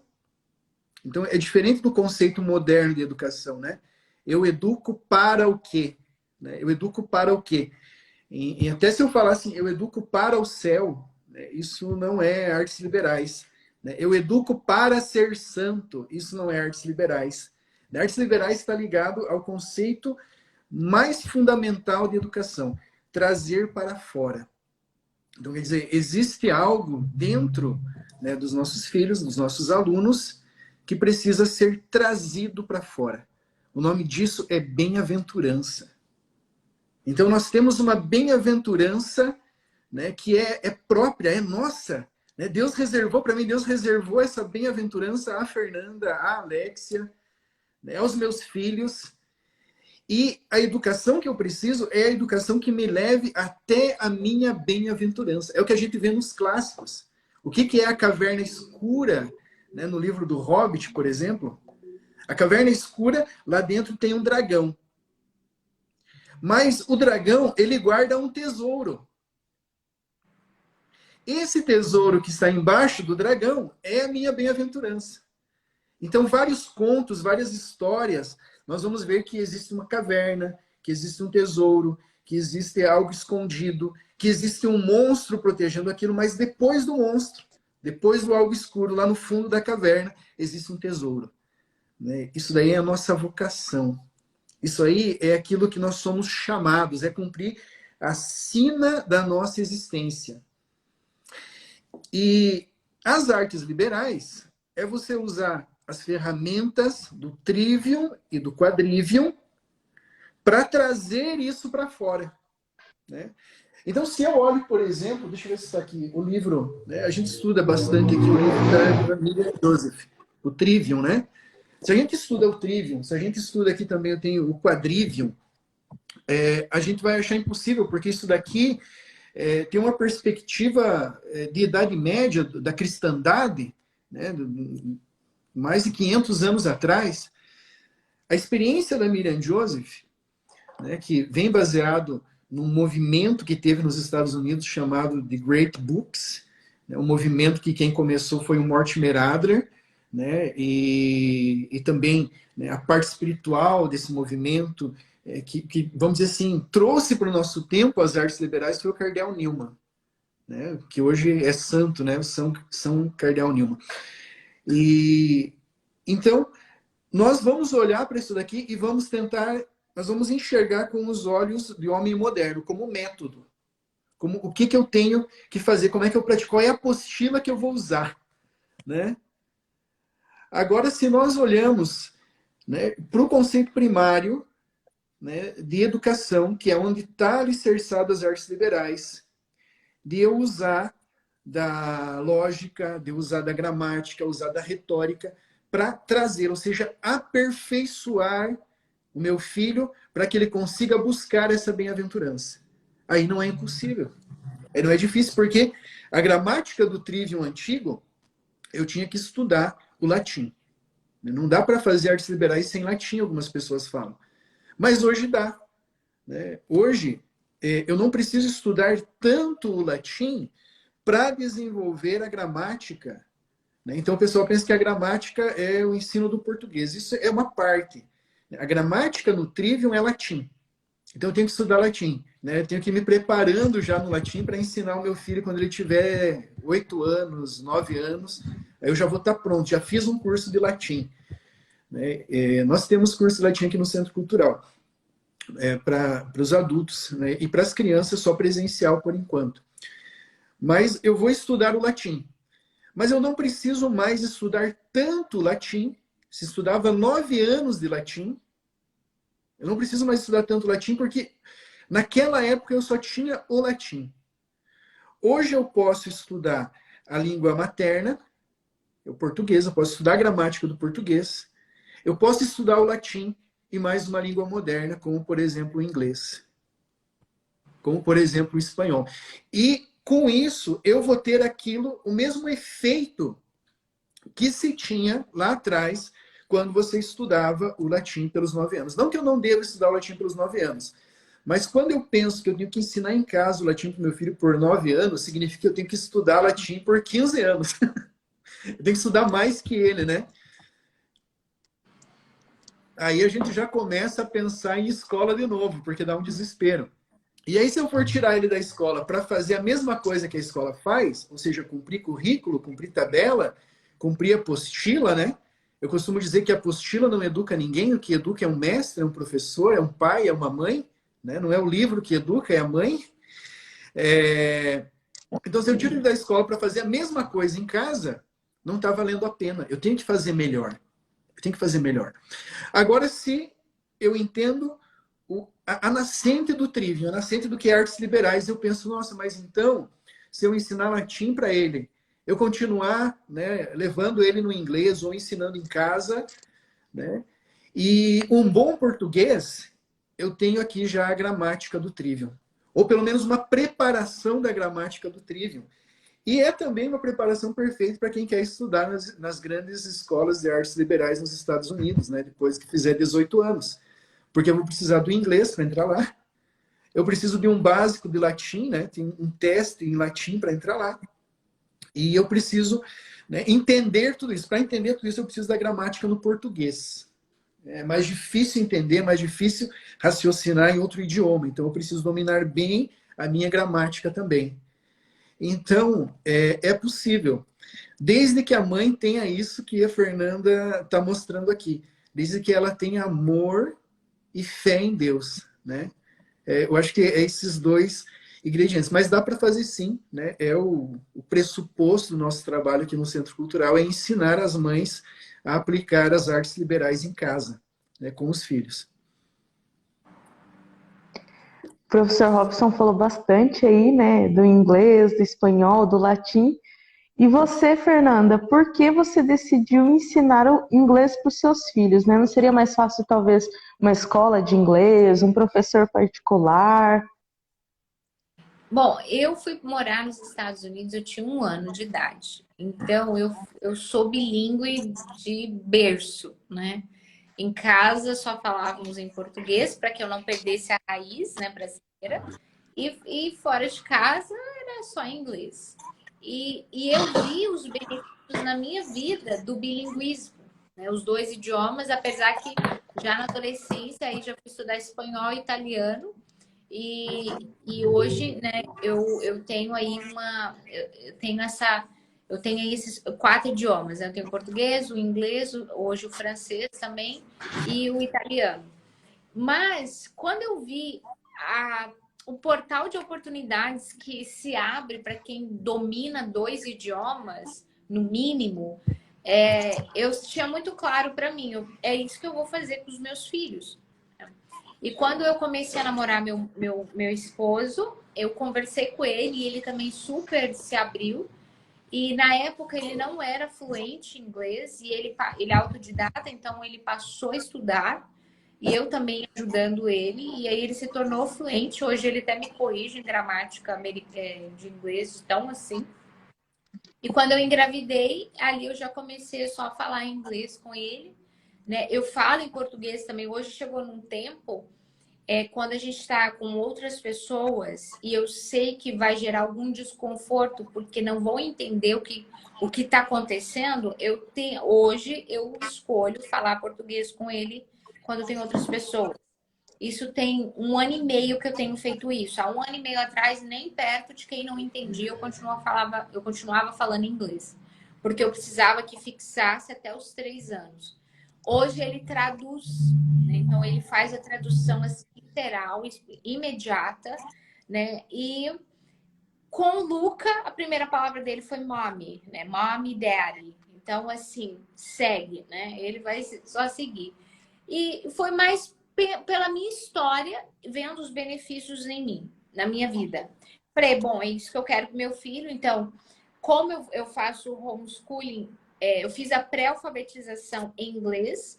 Então, é diferente do conceito moderno de educação, né? Eu educo para o quê? Eu educo para o quê? E até se eu falar assim, eu educo para o céu, né? Isso não é artes liberais. Eu educo para ser santo, isso não é artes liberais. Artes liberais está ligado ao conceito mais fundamental de educação, trazer para fora. Então, quer dizer, existe algo dentro, né, dos nossos filhos, dos nossos alunos, que precisa ser trazido para fora. O nome disso é bem-aventurança. Então, nós temos uma bem-aventurança, né, que é própria, é nossa. Né? Deus reservou para mim, Deus reservou essa bem-aventurança à Fernanda, à Alexia, né, aos meus filhos. E a educação que eu preciso é a educação que me leve até a minha bem-aventurança. É o que a gente vê nos clássicos. O que é a caverna escura, né, no livro do Hobbit, por exemplo? A caverna escura, lá dentro tem um dragão. Mas o dragão, ele guarda um tesouro. Esse tesouro que está embaixo do dragão é a minha bem-aventurança. Então, vários contos, várias histórias, nós vamos ver que existe uma caverna, que existe um tesouro, que existe algo escondido, que existe um monstro protegendo aquilo, mas depois do monstro, depois do algo escuro, lá no fundo da caverna, existe um tesouro. Isso daí é a nossa vocação. Isso aí é aquilo que nós somos chamados, é cumprir a sina da nossa existência. E as artes liberais é você usar as ferramentas do trivium e do quadrivium para trazer isso para fora. Né? Então, se eu olho, por exemplo, deixa eu ver se está aqui, o livro, né? A gente estuda bastante aqui o livro da Miriam Joseph, o trivium, né? Se a gente estuda o trivium, se a gente estuda aqui também, eu tenho o quadrivium, a gente vai achar impossível, porque isso daqui tem uma perspectiva de idade média da cristandade, né? Mais de 500 anos atrás. A experiência da Miriam Joseph, né, que vem baseado num movimento que teve nos Estados Unidos chamado The Great Books, né, um movimento que quem começou foi o Mortimer Adler, né, e também, né, a parte espiritual desse movimento, que, vamos dizer assim, trouxe para o nosso tempo as artes liberais, foi o Cardinal Newman, né, que hoje é santo, né, São Cardinal Newman. E então, nós vamos olhar para isso daqui e vamos tentar, nós vamos enxergar com os olhos do homem moderno, como método. Como o que eu tenho que fazer, como é que eu pratico, qual é a apostila que eu vou usar. Né? Agora, se nós olhamos, né, para o conceito primário, né, de educação, que é onde está alicerçado as artes liberais, de eu usar da lógica, de usar da gramática, usar da retórica, para trazer, ou seja, aperfeiçoar o meu filho para que ele consiga buscar essa bem-aventurança. Aí não é impossível. Aí não é difícil, porque a gramática do trivium antigo, eu tinha que estudar o latim. Não dá para fazer artes liberais sem latim, algumas pessoas falam. Mas hoje dá. Né? Hoje, eu não preciso estudar tanto o latim para desenvolver a gramática, né? Então, o pessoal pensa que a gramática é o ensino do português. Isso é uma parte. A gramática no Trivium é latim. Então, eu tenho que estudar latim, né? Eu tenho que ir me preparando já no latim para ensinar o meu filho quando ele tiver 8 anos, 9 anos. Aí eu já vou estar pronto, já fiz um curso de latim, né? Nós temos curso de latim aqui no Centro Cultural, para os adultos, né? E para as crianças só presencial por enquanto. Mas eu vou estudar o latim. Mas eu não preciso mais estudar tanto latim. Se estudava 9 anos de latim, eu não preciso mais estudar tanto latim, porque naquela época eu só tinha o latim. Hoje eu posso estudar a língua materna, o português, eu posso estudar a gramática do português, eu posso estudar o latim e mais uma língua moderna, como por exemplo o inglês, como por exemplo o espanhol. E com isso eu vou ter aquilo, o mesmo efeito que se tinha lá atrás quando você estudava o latim pelos 9 anos. Não que eu não deva estudar o latim pelos 9 anos, mas quando eu penso que eu tenho que ensinar em casa o latim para o meu filho por 9 anos, significa que eu tenho que estudar latim por 15 anos. Eu tenho que estudar mais que ele, né? Aí a gente já começa a pensar em escola de novo, porque dá um desespero. E aí, se eu for tirar ele da escola para fazer a mesma coisa que a escola faz, ou seja, cumprir currículo, cumprir tabela, cumprir apostila, né? Eu costumo dizer que a apostila não educa ninguém, o que educa é um mestre, é um professor, é um pai, é uma mãe, né? Não é o livro que educa, é a mãe. Então, se eu tiro ele da escola para fazer a mesma coisa em casa, não está valendo a pena. Eu tenho que fazer melhor. Eu tenho que fazer melhor. Agora, se eu entendo a nascente do Trivium, a nascente do que é artes liberais, eu penso, nossa, mas então, se eu ensinar latim para ele, eu continuar, né, levando ele no inglês ou ensinando em casa, né, e um bom português, eu tenho aqui já a gramática do Trivium. Ou pelo menos uma preparação da gramática do Trivium. E é também uma preparação perfeita para quem quer estudar nas grandes escolas de artes liberais nos Estados Unidos, né, depois que fizer 18 anos. Porque eu vou precisar do inglês para entrar lá. Eu preciso de um básico de latim, né? Tem um teste em latim para entrar lá. E eu preciso, né, entender tudo isso. Para entender tudo isso, eu preciso da gramática no português. É mais difícil entender, é mais difícil raciocinar em outro idioma. Então, eu preciso dominar bem a minha gramática também. Então, é possível. Desde que a mãe tenha isso que a Fernanda está mostrando aqui. Desde que ela tenha amor e fé em Deus, né? Eu acho que é esses dois ingredientes. Mas dá para fazer sim, né? É o pressuposto do nosso trabalho aqui no Centro Cultural, é ensinar as mães a aplicar as artes liberais em casa, né, com os filhos. O professor Robson falou bastante aí, né, do inglês, do espanhol, do latim. E você, Fernanda, por que você decidiu ensinar o inglês para os seus filhos, né? Não seria mais fácil, talvez, uma escola de inglês, um professor particular? Bom, eu fui morar nos Estados Unidos, eu tinha 1 ano de idade. Então, eu sou bilíngue de berço, né? Em casa só falávamos em português para que eu não perdesse a raiz, né, brasileira. E fora de casa era só inglês. E eu vi os benefícios na minha vida do bilinguismo, né? Os dois idiomas, apesar que já na adolescência aí já fui estudar espanhol e italiano. E hoje, né, eu tenho aí eu tenho aí esses 4 idiomas, né? Eu tenho o português, o inglês, hoje o francês também e o italiano. Mas quando eu vi o portal de oportunidades que se abre para quem domina 2 idiomas, no mínimo, eu tinha muito claro para mim, é isso que eu vou fazer com os meus filhos. E quando eu comecei a namorar meu esposo, eu conversei com ele e ele também super se abriu. E na época ele não era fluente em inglês e ele é autodidata, então ele passou a estudar e eu também ajudando ele. E aí ele se tornou fluente. Hoje ele até me corrige em gramática de inglês, tão assim. E quando eu engravidei, ali eu já comecei só a falar inglês com ele, né? Eu falo em português também. Hoje chegou num tempo é quando a gente está com outras pessoas e eu sei que vai gerar algum desconforto porque não vão entender o que está acontecendo, hoje eu escolho falar português com ele quando tem outras pessoas. Isso tem 1 ano e meio que eu tenho feito isso. Há 1 ano e meio atrás, nem perto de quem não entendia, eu continuava falando inglês. Porque eu precisava que fixasse até os 3 anos. Hoje ele traduz, né? Então ele faz a tradução assim, literal, imediata, né? E com o Luca, a primeira palavra dele foi mommy, né? Mommy, daddy. Então, assim, segue, né? Ele vai só seguir. E foi mais pela minha história, vendo os benefícios em mim, na minha vida. Falei, bom, é isso que eu quero pro meu filho. Então, como eu faço homeschooling, eu fiz a pré-alfabetização em inglês.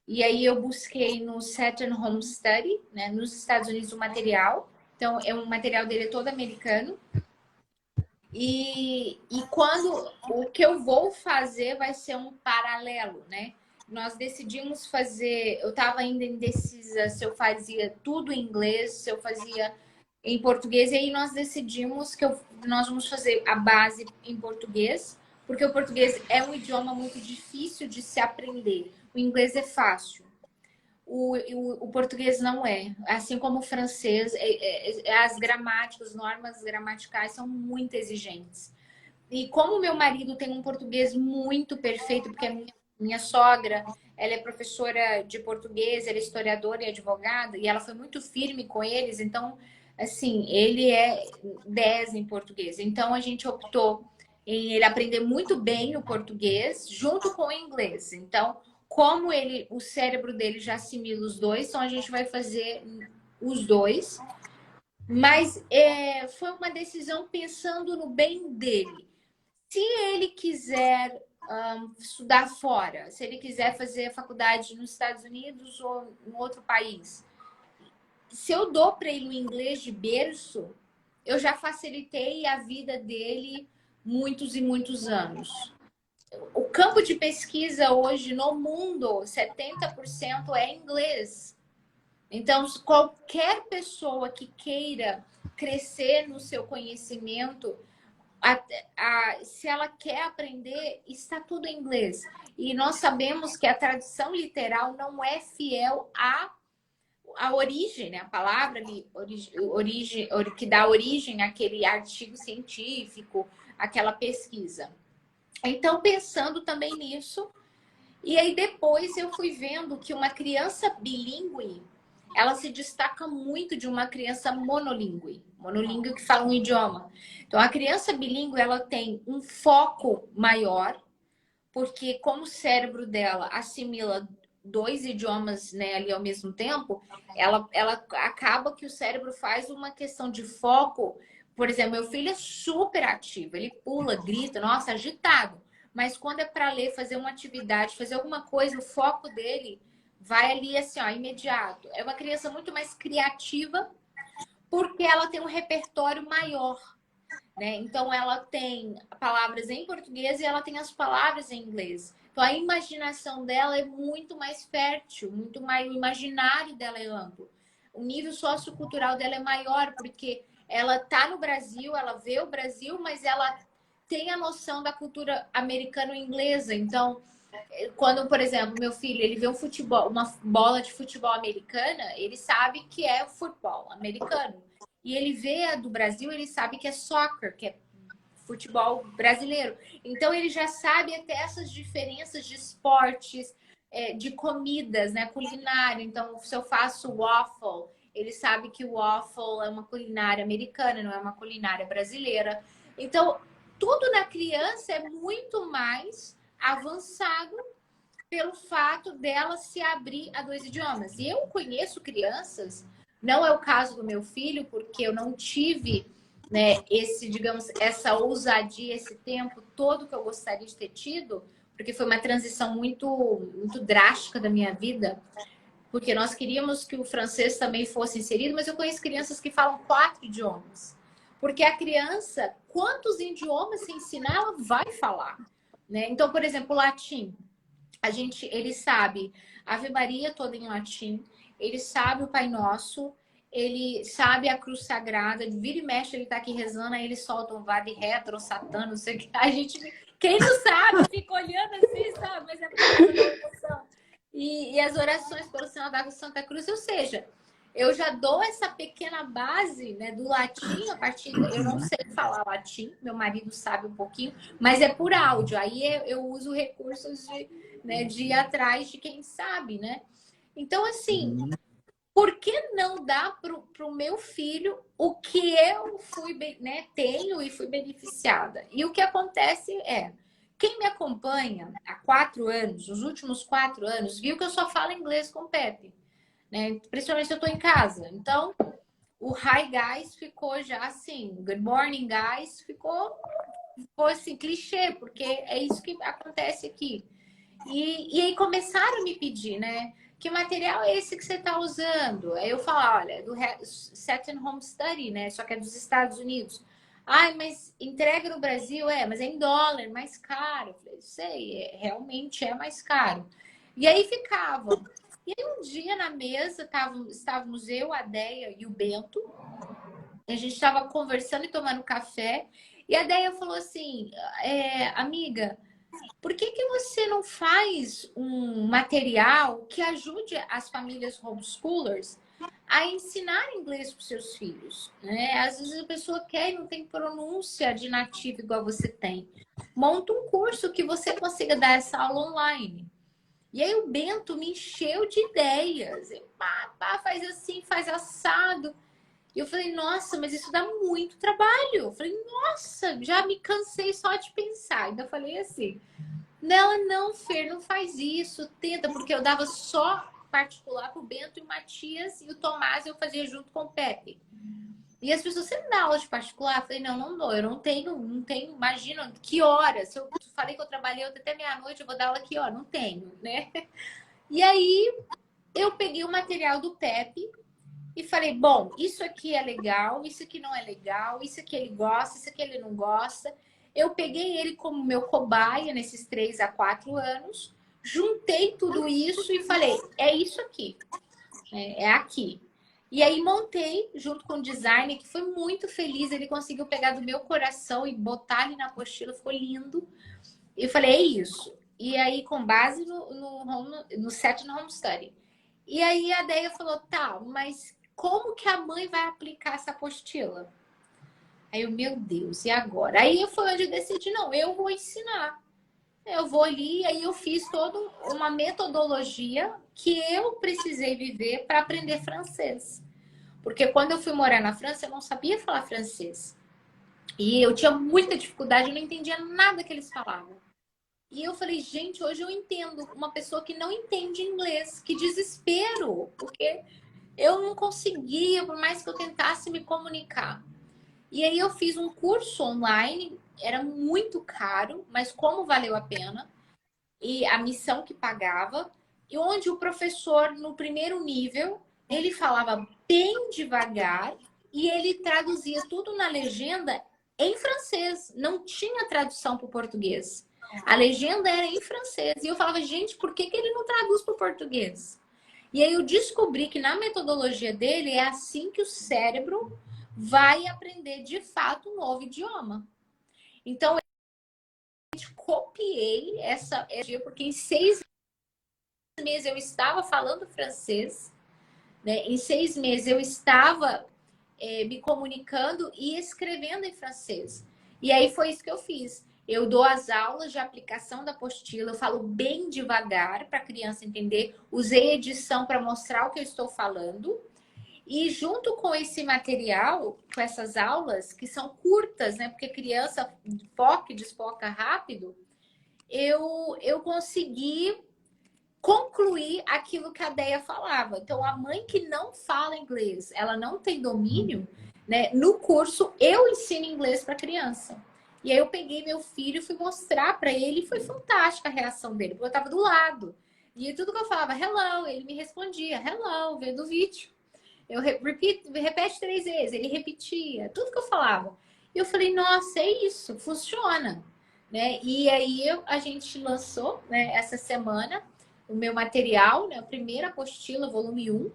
E aí eu busquei no Saturn Home Study, né, nos Estados Unidos, o material. Então, o material dele é todo americano. E quando o que eu vou fazer vai ser um paralelo, né? Nós decidimos fazer, eu estava ainda indecisa se eu fazia tudo em inglês, se eu fazia em português, e aí nós decidimos que nós vamos fazer a base em português, porque o português é um idioma muito difícil de se aprender. O inglês é fácil. O português não é. Assim como o francês, as gramáticas, normas gramaticais são muito exigentes. E como meu marido tem um português muito perfeito, porque a minha sogra, ela é professora de português, ela é historiadora e advogada, e ela foi muito firme com eles, então, assim, ele é 10 em português. Então, a gente optou em ele aprender muito bem o português junto com o inglês. Então, como o cérebro dele já assimila os dois, então a gente vai fazer os dois. Mas foi uma decisão pensando no bem dele. Se ele quiser estudar fora, se ele quiser fazer faculdade nos Estados Unidos ou em outro país, se eu dou para ele o inglês de berço, eu já facilitei a vida dele muitos e muitos anos. O campo de pesquisa hoje no mundo, 70% é inglês. Então, qualquer pessoa que queira crescer no seu conhecimento, se ela quer aprender, está tudo em inglês. E nós sabemos que a tradução literal não é fiel à origem, né? A palavra ali, que dá origem àquele artigo científico, àquela pesquisa. Então, pensando também nisso, e aí depois eu fui vendo que uma criança bilíngue, ela se destaca muito de uma criança monolíngue que fala um idioma. Então, a criança bilíngue, ela tem um foco maior, porque como o cérebro dela assimila 2 idiomas, né, ali ao mesmo tempo, ela acaba que o cérebro faz uma questão de foco. Por exemplo, meu filho é super ativo, ele pula, grita, nossa, agitado. Mas quando é para ler, fazer uma atividade, fazer alguma coisa, o foco dele vai ali assim, ó, imediato. É uma criança muito mais criativa porque ela tem um repertório maior, né? Então ela tem palavras em português e ela tem as palavras em inglês. Então a imaginação dela é muito mais fértil, muito mais, o imaginário dela é amplo. O nível sociocultural dela é maior porque ela tá no Brasil, ela vê o Brasil, mas ela tem a noção da cultura americano-inglesa. Então, quando, por exemplo, meu filho, ele vê uma bola de futebol americana, ele sabe que é futebol americano. E ele vê a do Brasil, ele sabe que é soccer, que é futebol brasileiro. Então, ele já sabe até essas diferenças de esportes, de comidas, né? Culinária. Então, se eu faço waffle, ele sabe que o waffle é uma culinária americana, não é uma culinária brasileira. Então, tudo na criança é muito mais avançado pelo fato dela se abrir a 2 idiomas. E eu conheço crianças, não é o caso do meu filho, porque eu não tive, né, essa ousadia, esse tempo todo que eu gostaria de ter tido, porque foi uma transição muito, muito drástica da minha vida, porque nós queríamos que o francês também fosse inserido, mas eu conheço crianças que falam 4 idiomas. Porque a criança, quantos idiomas se ensinar, ela vai falar, né? Então, por exemplo, o latim. Ele sabe Ave Maria toda em latim. ele sabe o Pai Nosso, ele sabe a cruz sagrada, vira e mexe, ele tá aqui rezando, aí ele solta um vade retro, satã, não sei o que. A gente, quem não sabe, fica olhando assim, sabe? Mas é por causa da emoção. E as orações pelo sinal da Santa Cruz, ou seja, eu já dou essa pequena base, né, do latim, a partir eu não sei falar latim, meu marido sabe um pouquinho, mas é por áudio. Aí eu uso recursos de, né, de ir atrás de quem sabe, né? Então, assim, por que não dar para o meu filho o que eu fui, né, tenho e fui beneficiada? E o que acontece é, quem me acompanha há 4 anos, os últimos 4 anos, viu que eu só falo inglês com o Pepe, né? Principalmente se eu estou em casa. Então, o Hi Guys ficou já assim, Good Morning Guys ficou assim, clichê, porque é isso que acontece aqui. E aí começaram a me pedir, né? Que material é esse que você está usando? Aí eu falo, olha, é do Second Home Study, né? Só que é dos Estados Unidos. Ai, mas entrega no Brasil? Mas é em dólar, mais caro. Eu falei, sei, realmente é mais caro. E aí ficava. E aí um dia na mesa estávamos eu, a Deia e o Bento. A gente estava conversando e tomando café. E a Deia falou assim, amiga, por que você não faz um material que ajude as famílias homeschoolers a ensinar inglês para os seus filhos? Né? Às vezes a pessoa quer e não tem pronúncia de nativo igual você tem. Monta um curso que você consiga dar essa aula online. E aí o Bento me encheu de ideias. Faz assim, faz assado. E eu falei, nossa, mas isso dá muito trabalho. Eu falei, nossa, já me cansei só de pensar. Ainda falei assim, não, Fer, não faz isso, tenta, porque eu dava só particular pro Bento e o Matias, e o Tomás eu fazia junto com o Pepe. E as pessoas, você não dá aula de particular? Eu falei, não dou, eu não tenho, imagina, que horas? Se eu falei que eu trabalhei até meia-noite, eu vou dar aula que hora? Não tenho, né? E aí, eu peguei o material do Pepe e falei, bom, isso aqui é legal, isso aqui não é legal, isso aqui ele gosta, isso aqui ele não gosta. Eu peguei ele como meu cobaia nesses 3 a 4 anos, juntei tudo isso e falei, é isso aqui, é aqui. E aí montei junto com o designer, que foi muito feliz, ele conseguiu pegar do meu coração e botar ali na apostila, ficou lindo. E eu falei, é isso. E aí, com base no Set no Home Study. E aí a Deia falou, tá, mas como que a mãe vai aplicar essa apostila? Aí eu, meu Deus, e agora? Aí foi onde eu decidi, não, eu vou ensinar. Eu vou ali, aí eu fiz toda uma metodologia que eu precisei viver para aprender francês. Porque quando eu fui morar na França, eu não sabia falar francês. E eu tinha muita dificuldade, eu não entendia nada que eles falavam. E eu falei, gente, hoje eu entendo uma pessoa que não entende inglês. Que desespero, porque eu não conseguia, por mais que eu tentasse me comunicar. E aí eu fiz um curso online, era muito caro, mas como valeu a pena. E a missão que pagava. E onde o professor, no primeiro nível, ele falava bem devagar e ele traduzia tudo na legenda em francês. Não tinha tradução para o português. A legenda era em francês. E eu falava, gente, por que ele não traduz para o português? E aí eu descobri que na metodologia dele é assim que o cérebro vai aprender de fato um novo idioma. Então, eu copiei essa porque em 6 meses eu estava falando francês, né? Em 6 meses eu estava me comunicando e escrevendo em francês. E aí foi isso que eu fiz. Eu dou as aulas de aplicação da apostila, eu falo bem devagar para a criança entender. Usei edição para mostrar o que eu estou falando. E junto com esse material, com essas aulas, que são curtas, né? Porque criança foca e desfoca rápido, eu consegui concluir aquilo que a Deia falava. Então, a mãe que não fala inglês, ela não tem domínio, né? No curso, eu ensino inglês para criança. E aí eu peguei meu filho e fui mostrar para ele e foi fantástica a reação dele, porque eu estava do lado. E tudo que eu falava, hello, ele me respondia, hello, vendo o vídeo. Eu repete 3 vezes, ele repetia, tudo que eu falava. E eu falei, nossa, é isso, funciona. Né? E aí a gente lançou, né, essa semana o meu material, né, a primeira apostila, volume 1.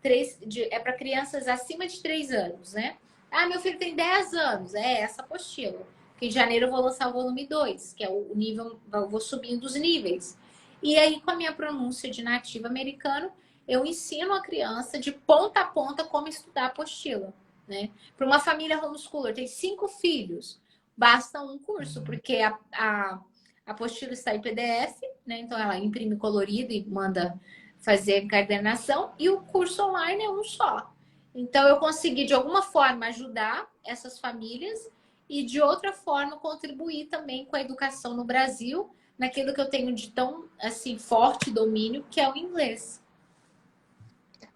é para crianças acima de 3 anos, né? Ah, meu filho tem 10 anos. É essa apostila. Porque em janeiro eu vou lançar o volume 2, que é o nível, eu vou subindo os níveis. E aí, com a minha pronúncia de nativo americano, eu ensino a criança de ponta a ponta como estudar a apostila, né? Para uma família homeschooler, tem 5 filhos, basta um curso, porque a apostila está em PDF, né? Então ela imprime colorido e manda fazer encadernação, e o curso online é um só. Então eu consegui de alguma forma ajudar essas famílias e de outra forma contribuir também com a educação no Brasil, naquilo que eu tenho de tão assim forte domínio, que é o inglês.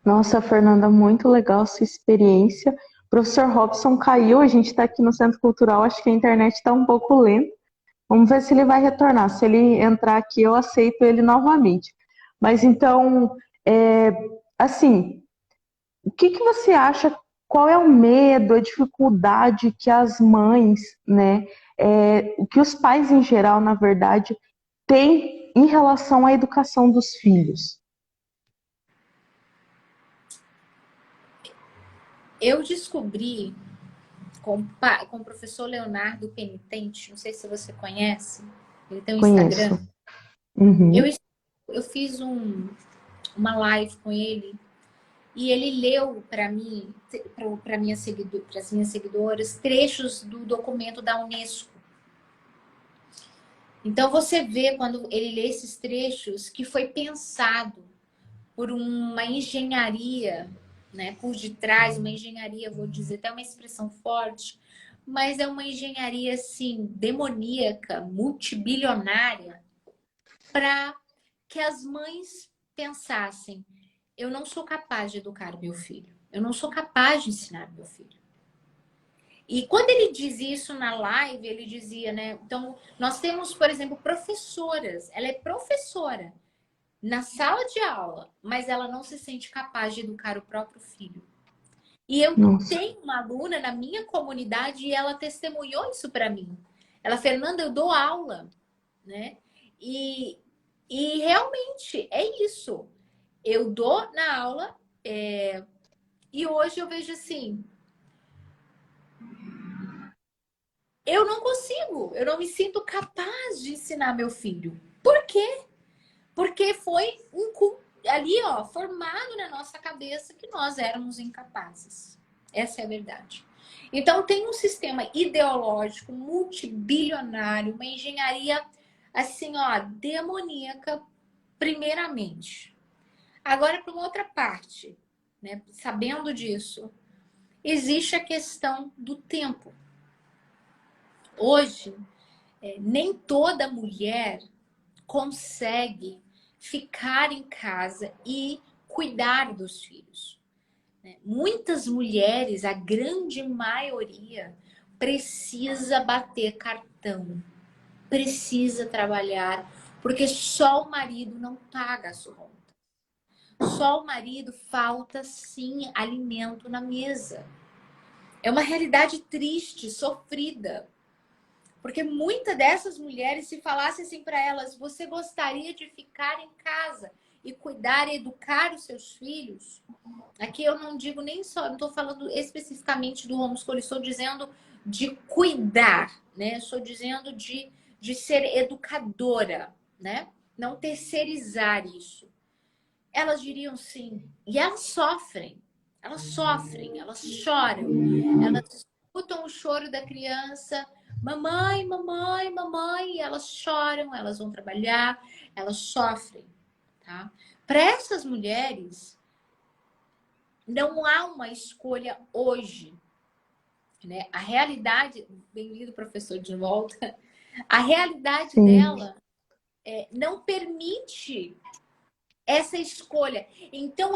Nossa, Fernanda, muito legal sua experiência. O professor Robson caiu, a gente está aqui no Centro Cultural, acho que a internet está um pouco lenta. Vamos ver se ele vai retornar. Se ele entrar aqui, eu aceito ele novamente. Mas então, assim, o que que você acha? Qual é o medo, a dificuldade que as mães, né, que os pais em geral, na verdade, têm em relação à educação dos filhos? Eu descobri com o professor Leonardo Penitente, não sei se você conhece, ele tem um Instagram. Conheço. Uhum. Eu, eu fiz uma live com ele e ele leu para mim, para as minhas seguidoras, trechos do documento da Unesco. Então você vê quando ele lê esses trechos que foi pensado por uma engenharia, né, por detrás, uma engenharia, vou dizer até uma expressão forte, mas é uma engenharia assim demoníaca, multibilionária, para que as mães pensassem: eu não sou capaz de educar meu filho, eu não sou capaz de ensinar meu filho. E quando ele diz isso na live, ele dizia, né? Então, nós temos, por exemplo, professoras. Ela é professora na sala de aula, mas ela não se sente capaz de educar o próprio filho. E eu Nossa. tenho uma aluna na minha comunidade e ela testemunhou isso para mim. Ela, Fernanda, eu dou aula, né? E, e realmente é isso. Eu dou na aula e hoje eu vejo assim, eu não consigo, eu não me sinto capaz de ensinar meu filho. Por quê? Porque foi ali, ó, formado na nossa cabeça que nós éramos incapazes. Essa é a verdade. Então tem um sistema ideológico multibilionário, uma engenharia assim, ó, demoníaca, primeiramente. Agora, para uma outra parte, né? Sabendo disso, existe a questão do tempo. Hoje, nem toda mulher consegue ficar em casa e cuidar dos filhos. Muitas mulheres, a grande maioria, precisa bater cartão, precisa trabalhar, porque só o marido não paga as contas. Só o marido falta sim alimento na mesa. É uma realidade triste, sofrida. Porque muitas dessas mulheres, se falasse assim para elas, você gostaria de ficar em casa e cuidar e educar os seus filhos? Aqui eu não digo nem só, não estou falando especificamente do homeschooling, estou dizendo de cuidar, né? Estou dizendo de ser educadora, né? Não terceirizar isso. Elas diriam sim. E elas sofrem, elas choram, elas escutam o choro da criança, mamãe, mamãe, mamãe, e elas choram, elas vão trabalhar, elas sofrem, tá? Para essas mulheres, não há uma escolha hoje, né? A realidade, bem-vindo professor de volta, a realidade Sim. dela não permite essa escolha. Então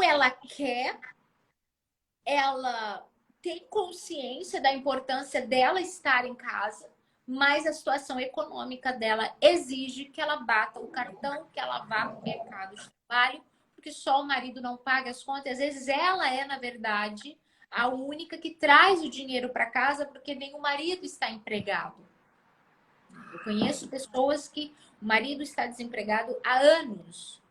ela tem consciência da importância dela estar em casa, mas a situação econômica dela exige que ela bata o cartão, que ela vá para o mercado de trabalho, porque só o marido não paga as contas. Às vezes ela é, na verdade, a única que traz o dinheiro para casa, porque nem o marido está empregado. Eu conheço pessoas que o marido está desempregado há anos.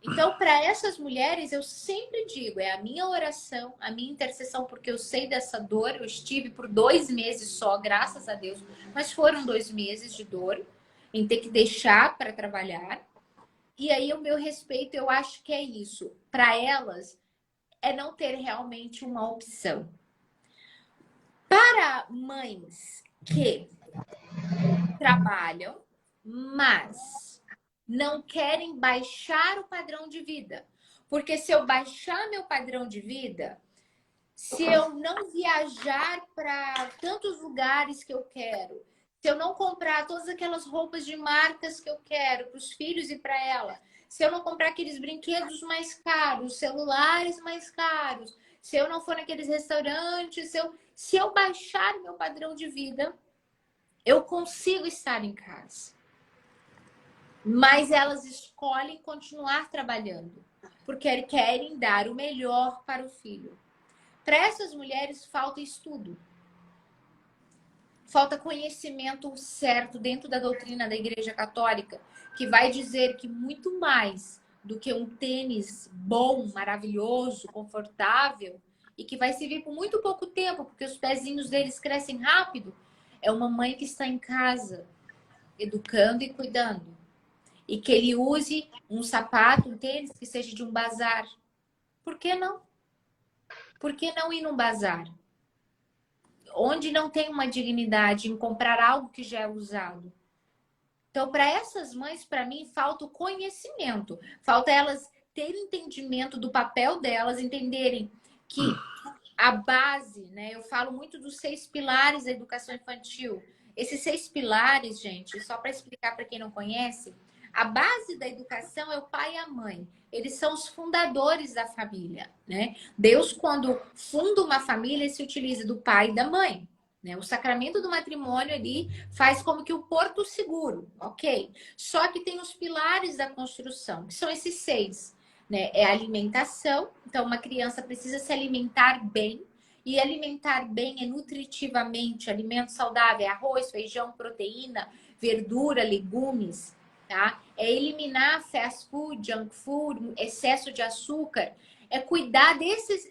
Então, para essas mulheres, eu sempre digo, é a minha oração, a minha intercessão, porque eu sei dessa dor. Eu estive por 2 meses só, graças a Deus, mas foram 2 meses de dor em ter que deixar para trabalhar. E aí, o meu respeito, eu acho que é isso. Para elas, é não ter realmente uma opção. Para mães que trabalham, mas não querem baixar o padrão de vida. Porque se eu baixar meu padrão de vida, se eu não viajar para tantos lugares que eu quero, se eu não comprar todas aquelas roupas de marcas que eu quero para os filhos e para ela, se eu não comprar aqueles brinquedos mais caros, celulares mais caros, se eu não for naqueles restaurantes, se eu baixar meu padrão de vida, eu consigo estar em casa. Mas elas escolhem continuar trabalhando, porque querem dar o melhor para o filho. Para essas mulheres falta estudo, falta conhecimento certo dentro da doutrina da Igreja Católica, que vai dizer que muito mais do que um tênis bom, maravilhoso, confortável, e que vai servir por muito pouco tempo, porque os pezinhos deles crescem rápido, é uma mãe que está em casa, educando e cuidando. E que ele use um sapato, um tênis que seja de um bazar. Por que não? Por que não ir num bazar? Onde não tem uma dignidade em comprar algo que já é usado. Então, para essas mães, para mim, falta o conhecimento. Falta elas terem entendimento do papel delas, entenderem que a base, né? Eu falo muito dos 6 pilares da educação infantil. Esses 6 pilares, gente, só para explicar para quem não conhece, a base da educação é o pai e a mãe. Eles são os fundadores da família, né? Deus, quando funda uma família, se utiliza do pai e da mãe. Né? O sacramento do matrimônio ali faz como que o porto seguro, ok? Só que tem os pilares da construção, que são esses 6. Né? É a alimentação. Então, uma criança precisa se alimentar bem. E alimentar bem é nutritivamente, alimento saudável, é arroz, feijão, proteína, verdura, legumes. Tá? É eliminar fast food, junk food, excesso de açúcar. É cuidar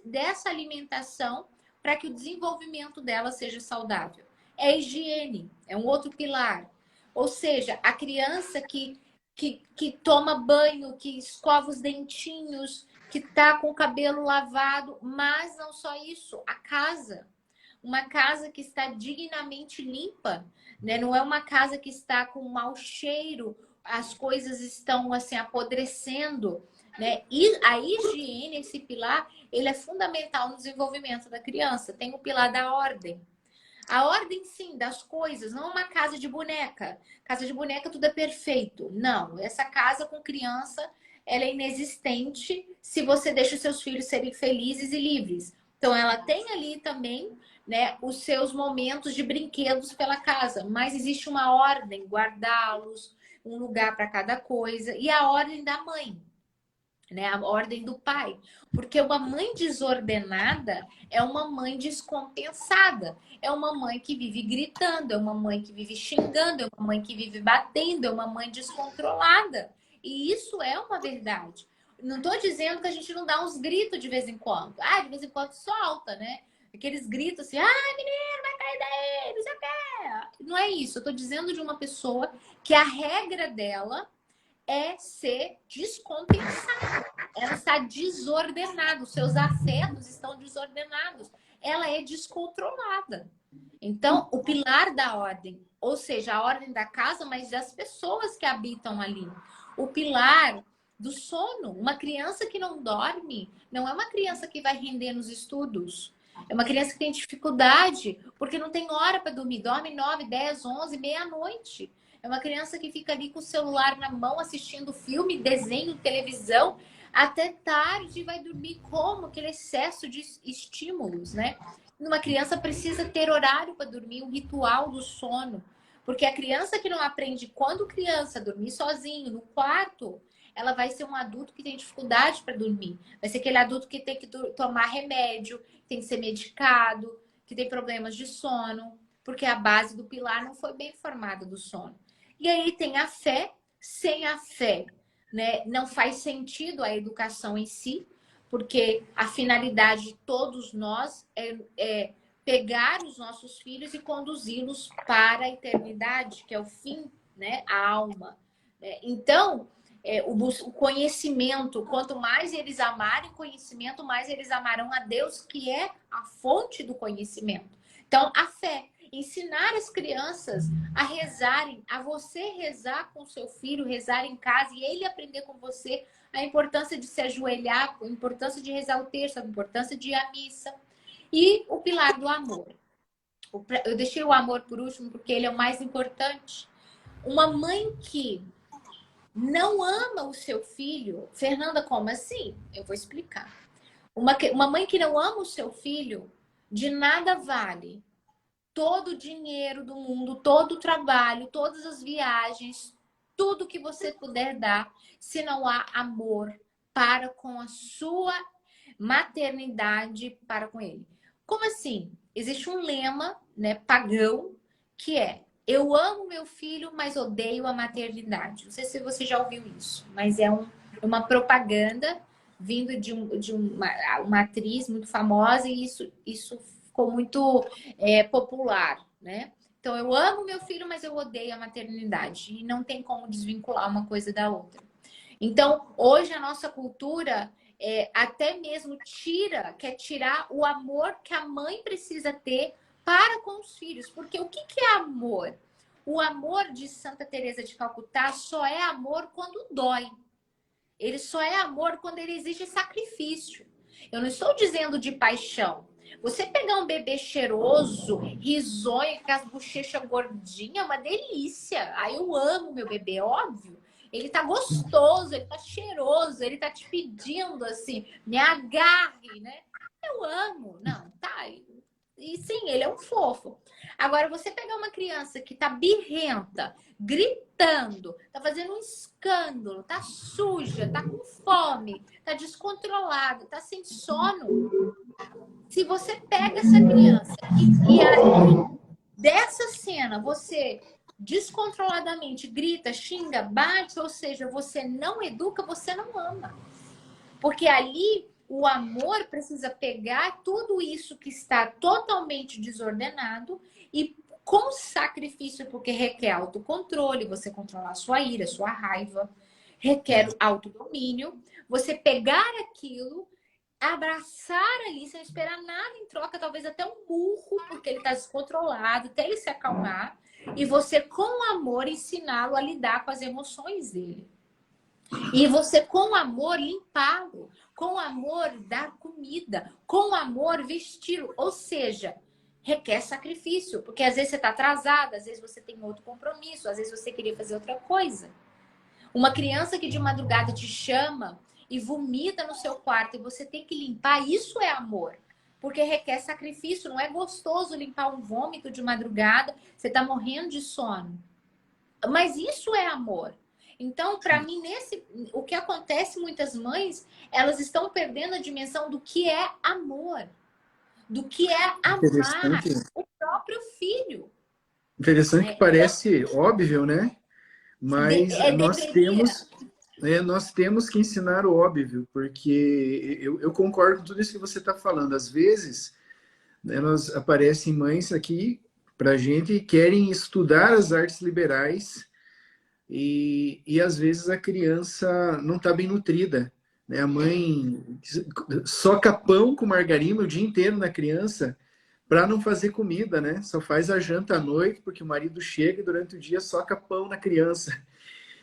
dessa alimentação para que o desenvolvimento dela seja saudável. É higiene, é um outro pilar. Ou seja, a criança que toma banho, que escova os dentinhos, que tá com o cabelo lavado, mas não só isso, a casa. Uma casa que está dignamente limpa, né? Não é uma casa que está com mau cheiro, as coisas estão assim apodrecendo, né? E a higiene, esse pilar, ele é fundamental no desenvolvimento da criança. Tem o pilar da ordem. A ordem, sim, das coisas, não uma casa de boneca. Casa de boneca tudo é perfeito. Não, essa casa com criança, ela é inexistente se você deixa os seus filhos serem felizes e livres. Então, ela tem ali também, né, os seus momentos de brinquedos pela casa, mas existe uma ordem, guardá-los, um lugar para cada coisa, e a ordem da mãe. Né, a ordem do pai. Porque uma mãe desordenada é uma mãe descompensada. É uma mãe que vive gritando, é uma mãe que vive xingando, é uma mãe que vive batendo, é uma mãe descontrolada. E isso é uma verdade. Não estou dizendo que a gente não dá uns gritos de vez em quando. Ah, de vez em quando solta, né? Aqueles gritos assim, ai, menino, vai cair daí, não sei o quê. Não é isso. Eu estou dizendo de uma pessoa que a regra dela é ser descompensada. Ela está desordenada, os seus afetos estão desordenados. Ela é descontrolada. Então, o pilar da ordem, ou seja, a ordem da casa, mas das pessoas que habitam ali. O pilar do sono. Uma criança que não dorme não é uma criança que vai render nos estudos. É uma criança que tem dificuldade porque não tem hora para dormir. Dorme 9, 10, 11, meia-noite. É uma criança que fica ali com o celular na mão, assistindo filme, desenho, televisão, até tarde, vai dormir como? Aquele excesso de estímulos, né? Uma criança precisa ter horário para dormir, um ritual do sono. Porque a criança que não aprende, quando criança, dormir sozinho, no quarto, ela vai ser um adulto que tem dificuldade para dormir. Vai ser aquele adulto que tem que tomar remédio, que tem que ser medicado, que tem problemas de sono, porque a base do pilar não foi bem formada do sono. E aí tem a fé. Sem a fé, né? Não faz sentido a educação em si, porque a finalidade de todos nós é pegar os nossos filhos e conduzi-los para a eternidade, que é o fim, né? A alma. Então, o conhecimento, quanto mais eles amarem conhecimento, mais eles amarão a Deus, que é a fonte do conhecimento. Então, a fé. Ensinar as crianças a rezarem, a você rezar com seu filho, rezar em casa e ele aprender com você a importância de se ajoelhar, a importância de rezar o texto, a importância de ir à missa. E o pilar do amor. Eu deixei o amor por último porque ele é o mais importante. Uma mãe que não ama o seu filho, Fernanda, como assim? Eu vou explicar. Uma mãe que não ama o seu filho, de nada vale todo o dinheiro do mundo, todo o trabalho, todas as viagens, tudo que você puder dar, se não há amor para com a sua maternidade para com ele. Como assim? Existe um lema, né, pagão, que é: eu amo meu filho, mas odeio a maternidade. Não sei se você já ouviu isso, mas é uma propaganda vindo de uma atriz muito famosa e isso ficou muito popular, né? Então, eu amo meu filho, mas eu odeio a maternidade. E não tem como desvincular uma coisa da outra. Então, hoje a nossa cultura até mesmo quer tirar o amor que a mãe precisa ter para com os filhos. Porque o que é amor? O amor de Santa Teresa de Calcutá só é amor quando dói. Ele só é amor quando ele exige sacrifício. Eu não estou dizendo de paixão. Você pegar um bebê cheiroso, risonho, com as bochechas gordinhas, é uma delícia. Aí eu amo meu bebê, óbvio. Ele tá gostoso, ele tá cheiroso, ele tá te pedindo assim, me agarre, né? Eu amo. Não, tá. E sim, ele é um fofo. Agora, você pegar uma criança que tá birrenta, gritando, tá fazendo um escândalo, tá suja, tá com fome, tá descontrolado, tá sem sono. Se você pega essa criança e aí, dessa cena, você descontroladamente grita, xinga, bate, ou seja, você não educa, você não ama. Porque ali o amor precisa pegar tudo isso que está totalmente desordenado e com sacrifício, porque requer autocontrole, você controlar a sua ira, a sua raiva, requer autodomínio, você pegar aquilo, abraçar ali sem esperar nada em troca, talvez até um murro, porque ele está descontrolado, até ele se acalmar, e você, com amor, ensiná-lo a lidar com as emoções dele. E você, com amor, limpá-lo, com amor, dar comida, com amor, vesti-lo. Ou seja, requer sacrifício, porque às vezes você está atrasada, às vezes você tem outro compromisso, às vezes você queria fazer outra coisa. Uma criança que de madrugada te chama e vomita no seu quarto e você tem que limpar, isso é amor. Porque requer sacrifício, não é gostoso limpar um vômito de madrugada, você está morrendo de sono. Mas isso é amor. Então, para mim, o que acontece, muitas mães, elas estão perdendo a dimensão do que é amor, do que é amar o próprio filho. Interessante que parece óbvio, né? Mas Deveria. nós temos que ensinar o óbvio, porque eu concordo com tudo isso que você está falando. Às vezes, né, aparecem mães aqui para a gente que querem estudar as artes liberais e às vezes a criança não está bem nutrida. Né? A mãe soca pão com margarina o dia inteiro na criança para não fazer comida, né? Só faz a janta à noite, porque o marido chega e durante o dia soca pão na criança.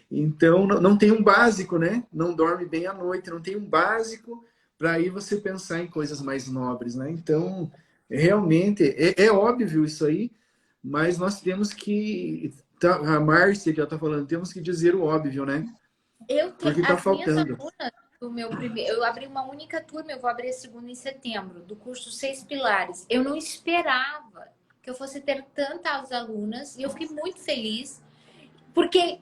Então, não tem um básico, né? Não dorme bem à noite, não tem um básico para aí você pensar em coisas mais nobres, né? Então, realmente, é óbvio isso aí, mas nós temos que... A Márcia que ela está falando, temos que dizer o óbvio, né? Porque está As minhas faltando. alunas do meu primeiro, eu abri uma única turma, eu vou abrir a segunda em setembro, do curso 6 Pilares. Eu não esperava que eu fosse ter tantas alunas e eu fiquei muito feliz, porque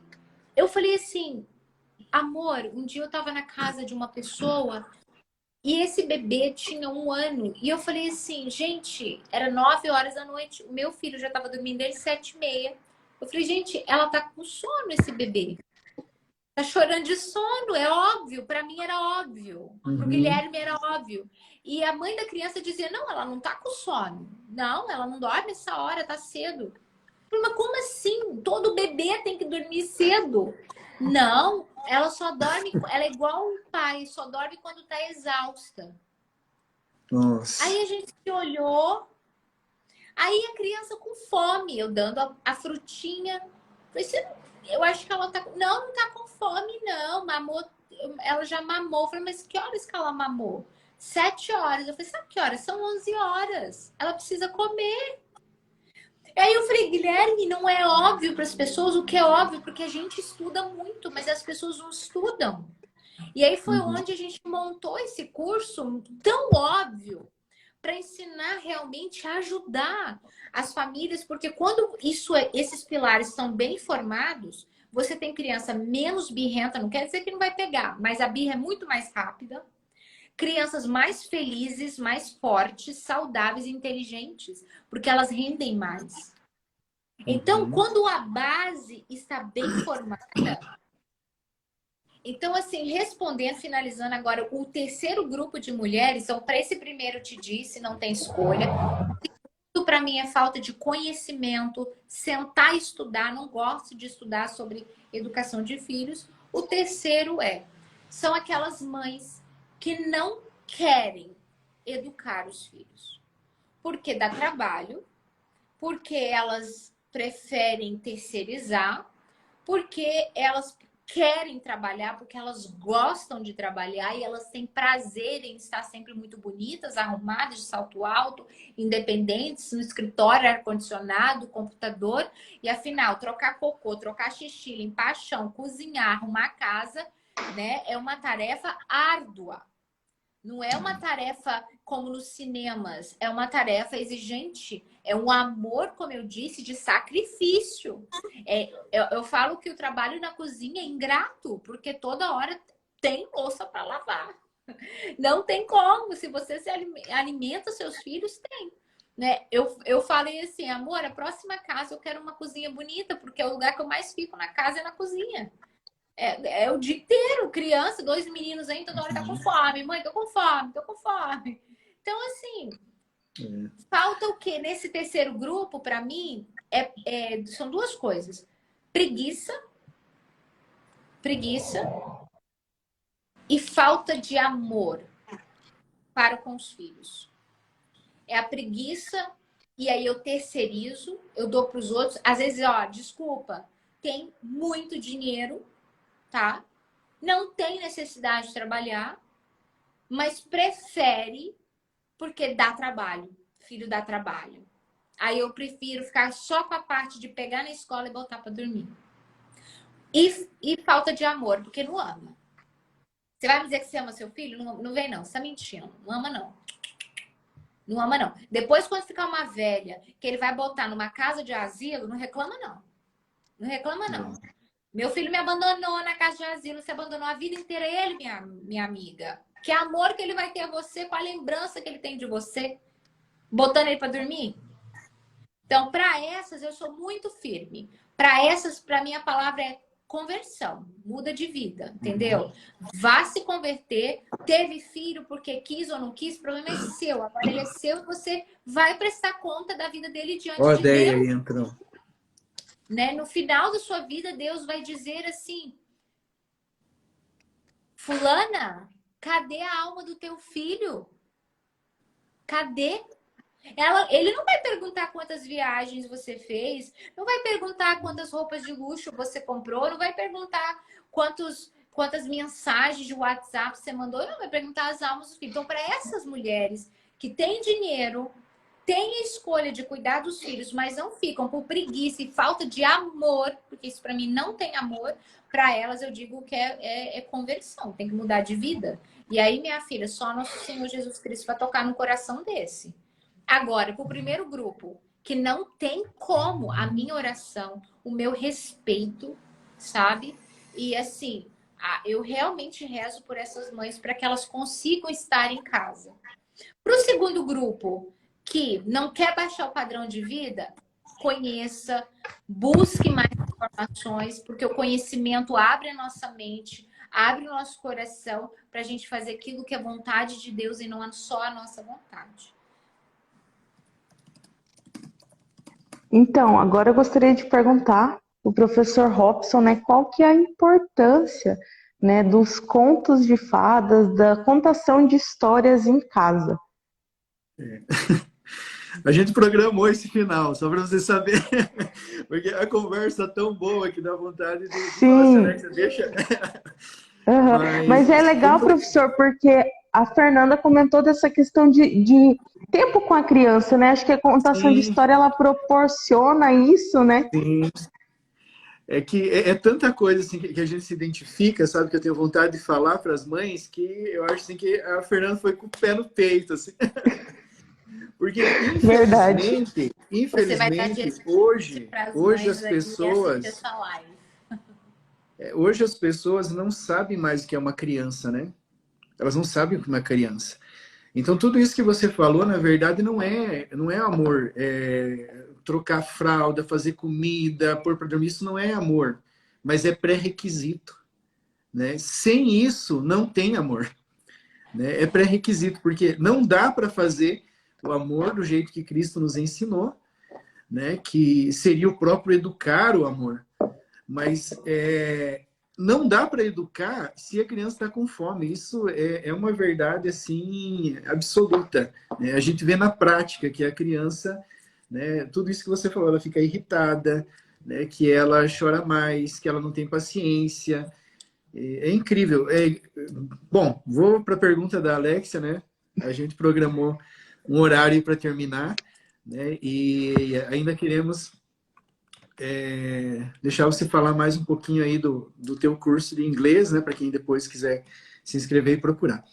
eu falei assim, amor, um dia eu estava na casa de uma pessoa e esse bebê tinha 1 ano. E eu falei assim, gente, era 9 horas da noite, o meu filho já estava dormindo desde 7h30. Eu falei, gente, ela tá com sono, esse bebê. Tá chorando de sono, é óbvio. Para mim era óbvio. Pro Guilherme era óbvio. E a mãe da criança dizia, não, ela não tá com sono. Não, ela não dorme essa hora, tá cedo. Mas como assim? Todo bebê tem que dormir cedo. Não, ela só dorme, ela é igual o pai, só dorme quando tá exausta. Nossa. Aí a gente se olhou, aí a criança com fome, eu dando a frutinha. Falei, eu acho que ela tá. Não, não tá com fome, não. Mamou, ela já mamou. Eu falei, mas que horas que ela mamou? 7 horas. Eu falei, sabe que horas? São 11 horas. Ela precisa comer. Aí eu falei, Guilherme, não é óbvio para as pessoas o que é óbvio, porque a gente estuda muito, mas as pessoas não estudam. E aí foi onde a gente montou esse curso tão óbvio para ensinar realmente a ajudar as famílias, porque quando esses pilares estão bem formados, você tem criança menos birrenta, não quer dizer que não vai pegar, mas a birra é muito mais rápida. Crianças mais felizes, mais fortes, saudáveis e inteligentes, porque elas rendem mais. Então, quando a base está bem formada, então, assim, respondendo, finalizando agora, o terceiro grupo de mulheres, então, para esse primeiro eu te disse, não tem escolha. Para mim é falta de conhecimento, sentar e estudar, não gosto de estudar sobre educação de filhos. O terceiro são aquelas mães que não querem educar os filhos, porque dá trabalho, porque elas preferem terceirizar, porque elas querem trabalhar, porque elas gostam de trabalhar e elas têm prazer em estar sempre muito bonitas, arrumadas, de salto alto, independentes, no escritório, ar-condicionado, computador. E afinal, trocar cocô, trocar xixi, limpar chão, cozinhar, arrumar a casa, né, é uma tarefa árdua. Não é uma tarefa como nos cinemas, é uma tarefa exigente. É um amor, como eu disse, de sacrifício. Eu falo que o trabalho na cozinha é ingrato, porque toda hora tem louça para lavar. Não tem como. Se você se alimenta seus filhos, tem. Né? Eu falei assim, amor, a próxima casa eu quero uma cozinha bonita, porque o lugar que eu mais fico na casa é na cozinha. É o dia inteiro, criança, 2 meninos aí, toda hora tá com fome. Mãe, tô com fome, tô com fome. Então, assim, falta o quê? Nesse terceiro grupo, para mim, são duas coisas. Preguiça e falta de amor para com os filhos. É a preguiça, e aí eu terceirizo, eu dou para os outros. Às vezes, ó, desculpa, tem muito dinheiro, tá? Não tem necessidade de trabalhar, mas prefere porque dá trabalho. Filho dá trabalho. Aí eu prefiro ficar só com a parte de pegar na escola e botar para dormir. E falta de amor, porque não ama. Você vai me dizer que você ama seu filho? Não, não vem, não. Você tá mentindo. Não ama, não. Não ama, não. Depois, quando ficar uma velha, que ele vai botar numa casa de asilo, não reclama, não. Não reclama, não. Meu filho me abandonou na casa de asilo, você abandonou a vida inteira ele, minha amiga. Que amor que ele vai ter a você, qual a lembrança que ele tem de você, botando ele para dormir? Então, para essas, eu sou muito firme. Para essas, para mim, a palavra é conversão, muda de vida, entendeu? Vá se converter, teve filho porque quis ou não quis, o problema é seu. Agora ele é seu e você vai prestar conta da vida dele diante de Deus. Aí, então. Né? No final da sua vida, Deus vai dizer assim: fulana, cadê a alma do teu filho? Cadê? Ele não vai perguntar quantas viagens você fez, não vai perguntar quantas roupas de luxo você comprou, não vai perguntar quantas mensagens de WhatsApp você mandou, não vai perguntar as almas do filho. Então, para essas mulheres que têm dinheiro, têm a escolha de cuidar dos filhos, mas não ficam por preguiça e falta de amor, porque isso para mim não tem amor, para elas eu digo que é conversão, tem que mudar de vida. E aí, minha filha, só nosso Senhor Jesus Cristo vai tocar no coração desse. Agora, para o primeiro grupo, que não tem como a minha oração, o meu respeito, sabe? E assim, eu realmente rezo por essas mães para que elas consigam estar em casa. Para o segundo grupo, que não quer baixar o padrão de vida, conheça, busque mais informações, porque o conhecimento abre a nossa mente, abre o nosso coração para a gente fazer aquilo que é vontade de Deus e não é só a nossa vontade. Então, agora eu gostaria de perguntar o professor Robson, né, qual que é a importância, né, dos contos de fadas, da contação de histórias em casa. A gente programou esse final, só para você saber, porque a conversa tão boa que dá vontade de falar assim, Sim. Alexa, deixa. Mas é legal, como... professor, porque a Fernanda comentou dessa questão de tempo com a criança, né? Acho que a contação de Sim, história, ela proporciona isso, né? sim. É que é tanta coisa assim, que a gente se identifica, sabe? Que eu tenho vontade de falar para as mães, que eu acho assim, que a Fernanda foi com o pé no peito. Assim. Porque, Verdade. Você vai dar direito para as hoje mães as aí e assistir pessoas, essa live. hoje as pessoas não sabem mais o que é uma criança, né? Elas não sabem o que é uma criança. Então, tudo isso que você falou, na verdade, não é amor. É trocar fralda, fazer comida, pôr para dormir, isso não é amor. Mas é pré-requisito. Né? Sem isso, não tem amor. Né? É pré-requisito, porque não dá para fazer o amor do jeito que Cristo nos ensinou, né? Que seria o próprio educar o amor. Mas não dá para educar se a criança está com fome. Isso é uma verdade assim absoluta. Né? A gente vê na prática que a criança, né, tudo isso que você falou, ela fica irritada, né, que ela chora mais, que ela não tem paciência. É incrível. Bom, vou para a pergunta da Alexia, né? A gente programou um horário para terminar, né? E ainda queremos deixar você falar mais um pouquinho aí do teu curso de inglês, né? Para quem depois quiser se inscrever e procurar.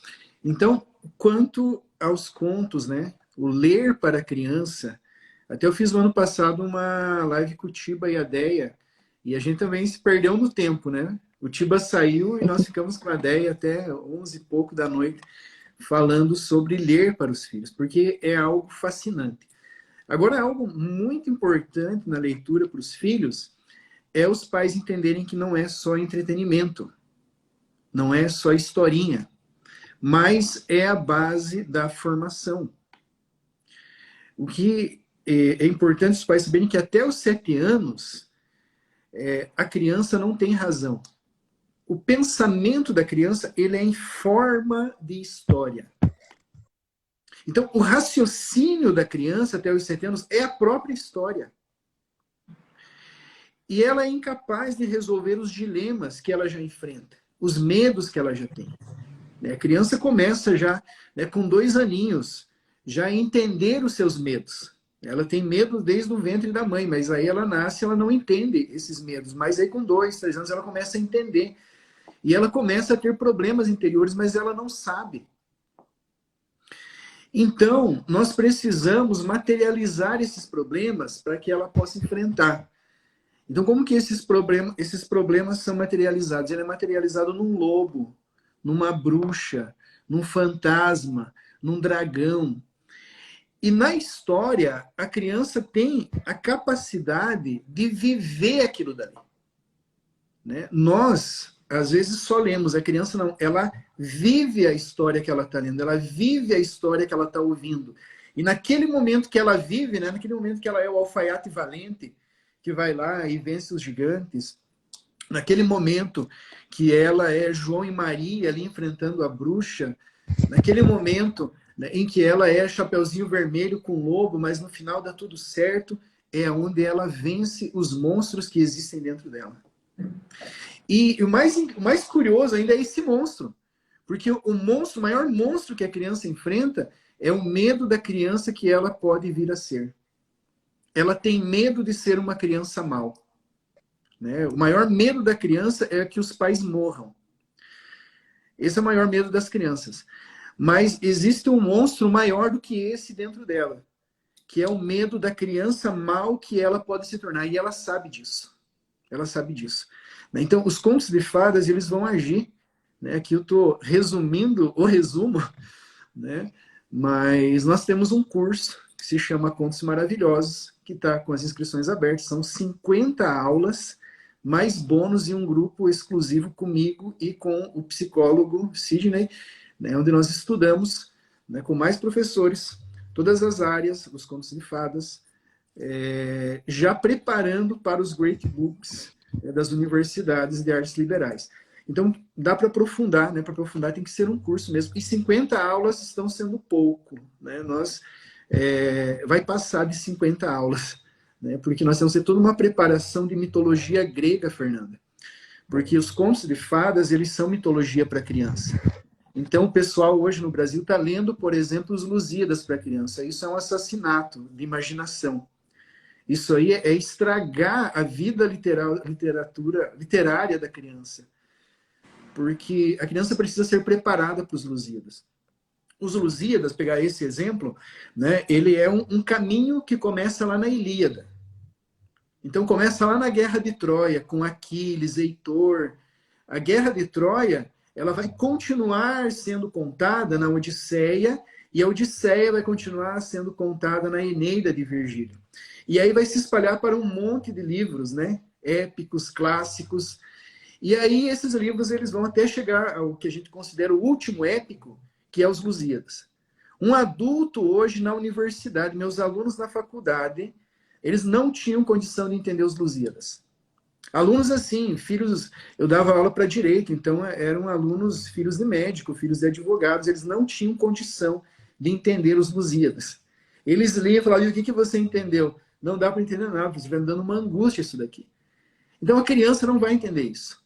Então, quanto aos contos, né? O ler para a criança, até eu fiz no ano passado uma live com o Tiba e a Deia, e a gente também se perdeu no tempo, né? O Tiba saiu e nós ficamos com a Deia até 11 e pouco da noite falando sobre ler para os filhos, porque é algo fascinante. Agora, algo muito importante na leitura para os filhos é os pais entenderem que não é só entretenimento, não é só historinha, mas é a base da formação. O que é importante os pais saberem que até os 7 anos a criança não tem razão. O pensamento da criança ele é em forma de história. Então, o raciocínio da criança até os 7 anos é a própria história. E ela é incapaz de resolver os dilemas que ela já enfrenta, os medos que ela já tem. A criança começa já, né, com 2 aninhos, já a entender os seus medos. Ela tem medo desde o ventre da mãe, mas aí ela nasce, ela não entende esses medos. Mas aí com 2, 3 anos ela começa a entender. E ela começa a ter problemas interiores, mas ela não sabe. Então, nós precisamos materializar esses problemas para que ela possa enfrentar. Então, como que esses problemas são materializados? Ele é materializado num lobo, numa bruxa, num fantasma, num dragão. E na história, a criança tem a capacidade de viver aquilo dali. Né? Nós, às vezes, só lemos, a criança não, ela vive a história que ela está lendo, ela vive a história que ela está ouvindo. E naquele momento que ela vive, né, naquele momento que ela é o alfaiate valente, que vai lá e vence os gigantes, naquele momento que ela é João e Maria ali enfrentando a bruxa, naquele momento, né, em que ela é Chapeuzinho Vermelho com lobo, mas no final dá tudo certo, é onde ela vence os monstros que existem dentro dela. E o mais curioso ainda é esse monstro. Porque o maior monstro que a criança enfrenta é o medo da criança que ela pode vir a ser. Ela tem medo de ser uma criança mal. Né? O maior medo da criança é que os pais morram. Esse é o maior medo das crianças. Mas existe um monstro maior do que esse dentro dela, que é o medo da criança mal que ela pode se tornar. E ela sabe disso. Ela sabe disso. Então, os contos de fadas, eles vão agir. Né? Aqui eu estou resumindo o resumo, né? Mas nós temos um curso que se chama Contos Maravilhosos, que está com as inscrições abertas. São 50 aulas, mais bônus em um grupo exclusivo comigo e com o psicólogo Sidney, né, onde nós estudamos, né, com mais professores, todas as áreas, os contos de fadas, já preparando para os great books das universidades de artes liberais. Então, dá para aprofundar, né? Para aprofundar tem que ser um curso mesmo. E 50 aulas estão sendo pouco, né? Vai passar de 50 aulas, né? Porque nós temos que ter toda uma preparação de mitologia grega, Fernanda. Porque os contos de fadas, eles são mitologia para criança. Então, o pessoal hoje no Brasil está lendo, por exemplo, os Lusíadas para criança. Isso é um assassinato de imaginação. Isso aí é estragar a vida literária da criança. Porque a criança precisa ser preparada para os Lusíadas. Os Lusíadas, pegar esse exemplo, né, ele é um caminho que começa lá na Ilíada. Então começa lá na Guerra de Troia, com Aquiles, Heitor. A Guerra de Troia, ela vai continuar sendo contada na Odisseia, e a Odisseia vai continuar sendo contada na Eneida de Virgílio. E aí vai se espalhar para um monte de livros, né, épicos, clássicos. E aí esses livros eles vão até chegar ao que a gente considera o último épico, que é os Lusíadas. Um adulto hoje na universidade, meus alunos na faculdade, eles não tinham condição de entender os Lusíadas. Alunos assim, filhos, eu dava aula para direito, então eram alunos, filhos de médico, filhos de advogados, eles não tinham condição de entender os Lusíadas. Eles liam e falavam, o que você entendeu? Não dá para entender nada, você vai me dando uma angústia isso daqui. Então a criança não vai entender isso.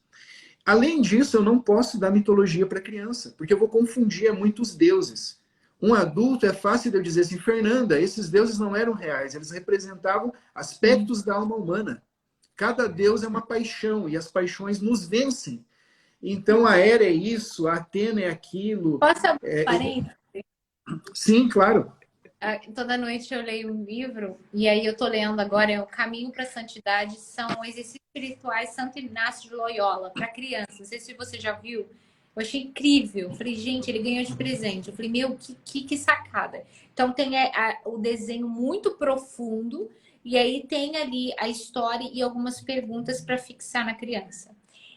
Além disso, eu não posso dar mitologia para criança, porque eu vou confundir muitos deuses. Um adulto é fácil de eu dizer assim, Fernanda, esses deuses não eram reais, eles representavam aspectos da alma humana. Cada deus é uma paixão, e as paixões nos vencem. Então, a Hera é isso, a Atena é aquilo. Posso abrir um parênteses? Sim, claro. Toda noite eu leio um livro, e aí eu tô lendo agora, é O Caminho para a Santidade, são exercícios espirituais Santo Inácio de Loyola, para crianças. Não sei se você já viu. Eu achei incrível. Eu falei, gente, ele ganhou de presente. Eu falei, meu, que sacada. Então tem o desenho muito profundo, e aí tem ali a história e algumas perguntas para fixar na criança.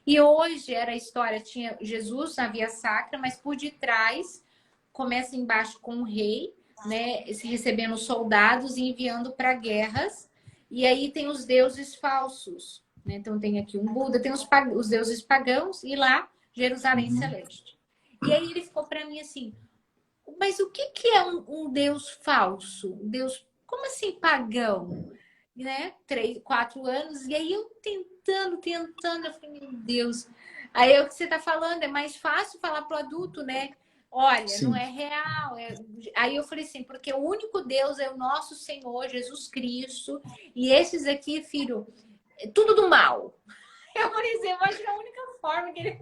E hoje era a história, tinha Jesus na Via Sacra, mas por detrás, começa embaixo com o rei, né, recebendo soldados e enviando para guerras. E aí tem os deuses falsos. Né? Então tem aqui um Buda, tem os deuses pagãos e lá Jerusalém Celeste. E aí ele ficou para mim assim, mas o que é um deus falso? Um deus, como assim pagão? Né? 3, 4 anos. E aí eu tentando, eu falei, meu Deus. Aí é o que você está falando, é mais fácil falar para o adulto, né? Olha, sim, não é real. Aí eu falei assim, porque o único Deus é o nosso Senhor Jesus Cristo. E esses aqui, filho, é tudo do mal. Eu falei assim, eu acho que a única forma que ele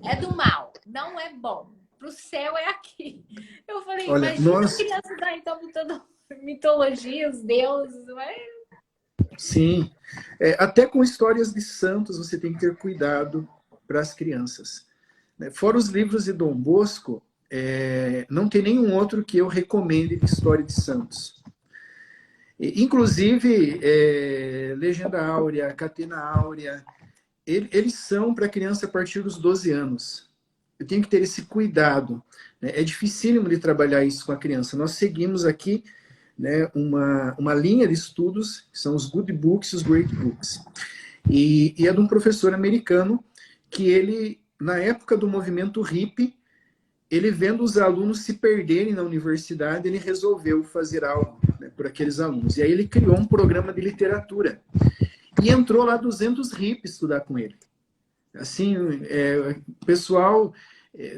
é do mal, não é bom. Pro céu é aqui. Eu falei, olha, imagina a criança tá então botando mitologia, os deuses, não é? Sim. Até com histórias de santos você tem que ter cuidado para as crianças. Fora os livros de Dom Bosco, não tem nenhum outro que eu recomende de história de santos. Inclusive, Legenda Áurea, Catena Áurea, eles são para criança a partir dos 12 anos. Eu tenho que ter esse cuidado. Né? É dificílimo de trabalhar isso com a criança. Nós seguimos aqui, né, uma linha de estudos, que são os good books e os great books. E é de um professor americano que ele, na época do movimento hippie, ele vendo os alunos se perderem na universidade, ele resolveu fazer algo, né, por aqueles alunos. E aí ele criou um programa de literatura. E entrou lá 200 hippies estudar com ele. Assim, o pessoal,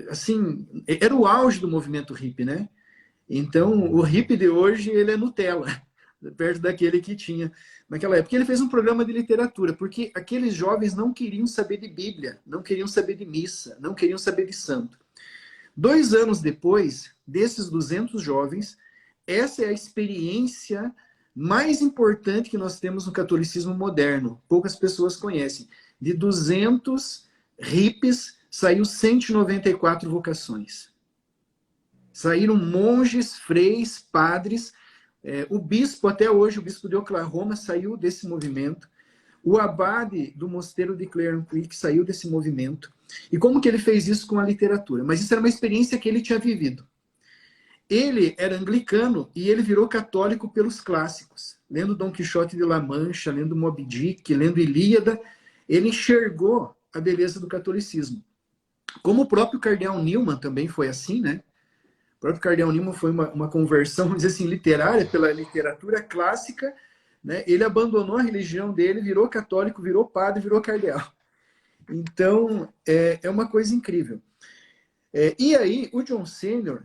assim, era o auge do movimento hippie, né? Então, o hippie de hoje, ele é Nutella, perto daquele que tinha naquela época. Ele fez um programa de literatura, porque aqueles jovens não queriam saber de Bíblia, não queriam saber de missa, não queriam saber de santo. 2 anos depois, desses 200 jovens, essa é a experiência mais importante que nós temos no catolicismo moderno. Poucas pessoas conhecem. De 200 hippies, saiu 194 vocações. Saíram monges, freis, padres. O bispo, até hoje, o bispo de Oklahoma, saiu desse movimento. O abade do mosteiro de Clearnquist saiu desse movimento. E como que ele fez isso com a literatura? Mas isso era uma experiência que ele tinha vivido. Ele era anglicano e ele virou católico pelos clássicos. Lendo Dom Quixote de La Mancha, lendo Moby Dick, lendo Ilíada, ele enxergou a beleza do catolicismo. Como o próprio cardeal Newman também foi assim, né? O próprio cardeal Newman foi uma conversão, vamos dizer assim, literária pela literatura clássica, né? Ele abandonou a religião dele, virou católico, virou padre, virou cardeal. Então, é uma coisa incrível. E aí, o John Senior,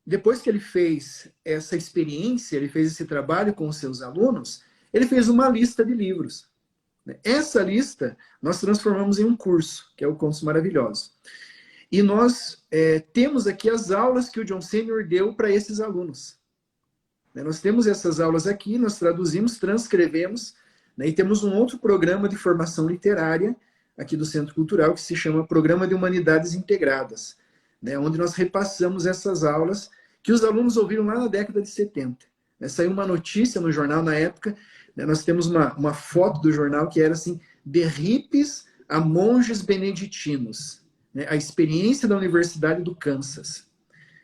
depois que ele fez essa experiência, ele fez esse trabalho com os seus alunos, ele fez uma lista de livros. Essa lista nós transformamos em um curso, que é o Contos Maravilhosos. E nós temos aqui as aulas que o John Senior deu para esses alunos. Nós temos essas aulas aqui, nós traduzimos, transcrevemos, né, e temos um outro programa de formação literária aqui do Centro Cultural que se chama Programa de Humanidades Integradas, né, onde nós repassamos essas aulas que os alunos ouviram lá na década de 70. Saiu uma notícia no jornal na época, né, nós temos uma foto do jornal que era assim, de hippies a monges beneditinos, né, a experiência da Universidade do Kansas.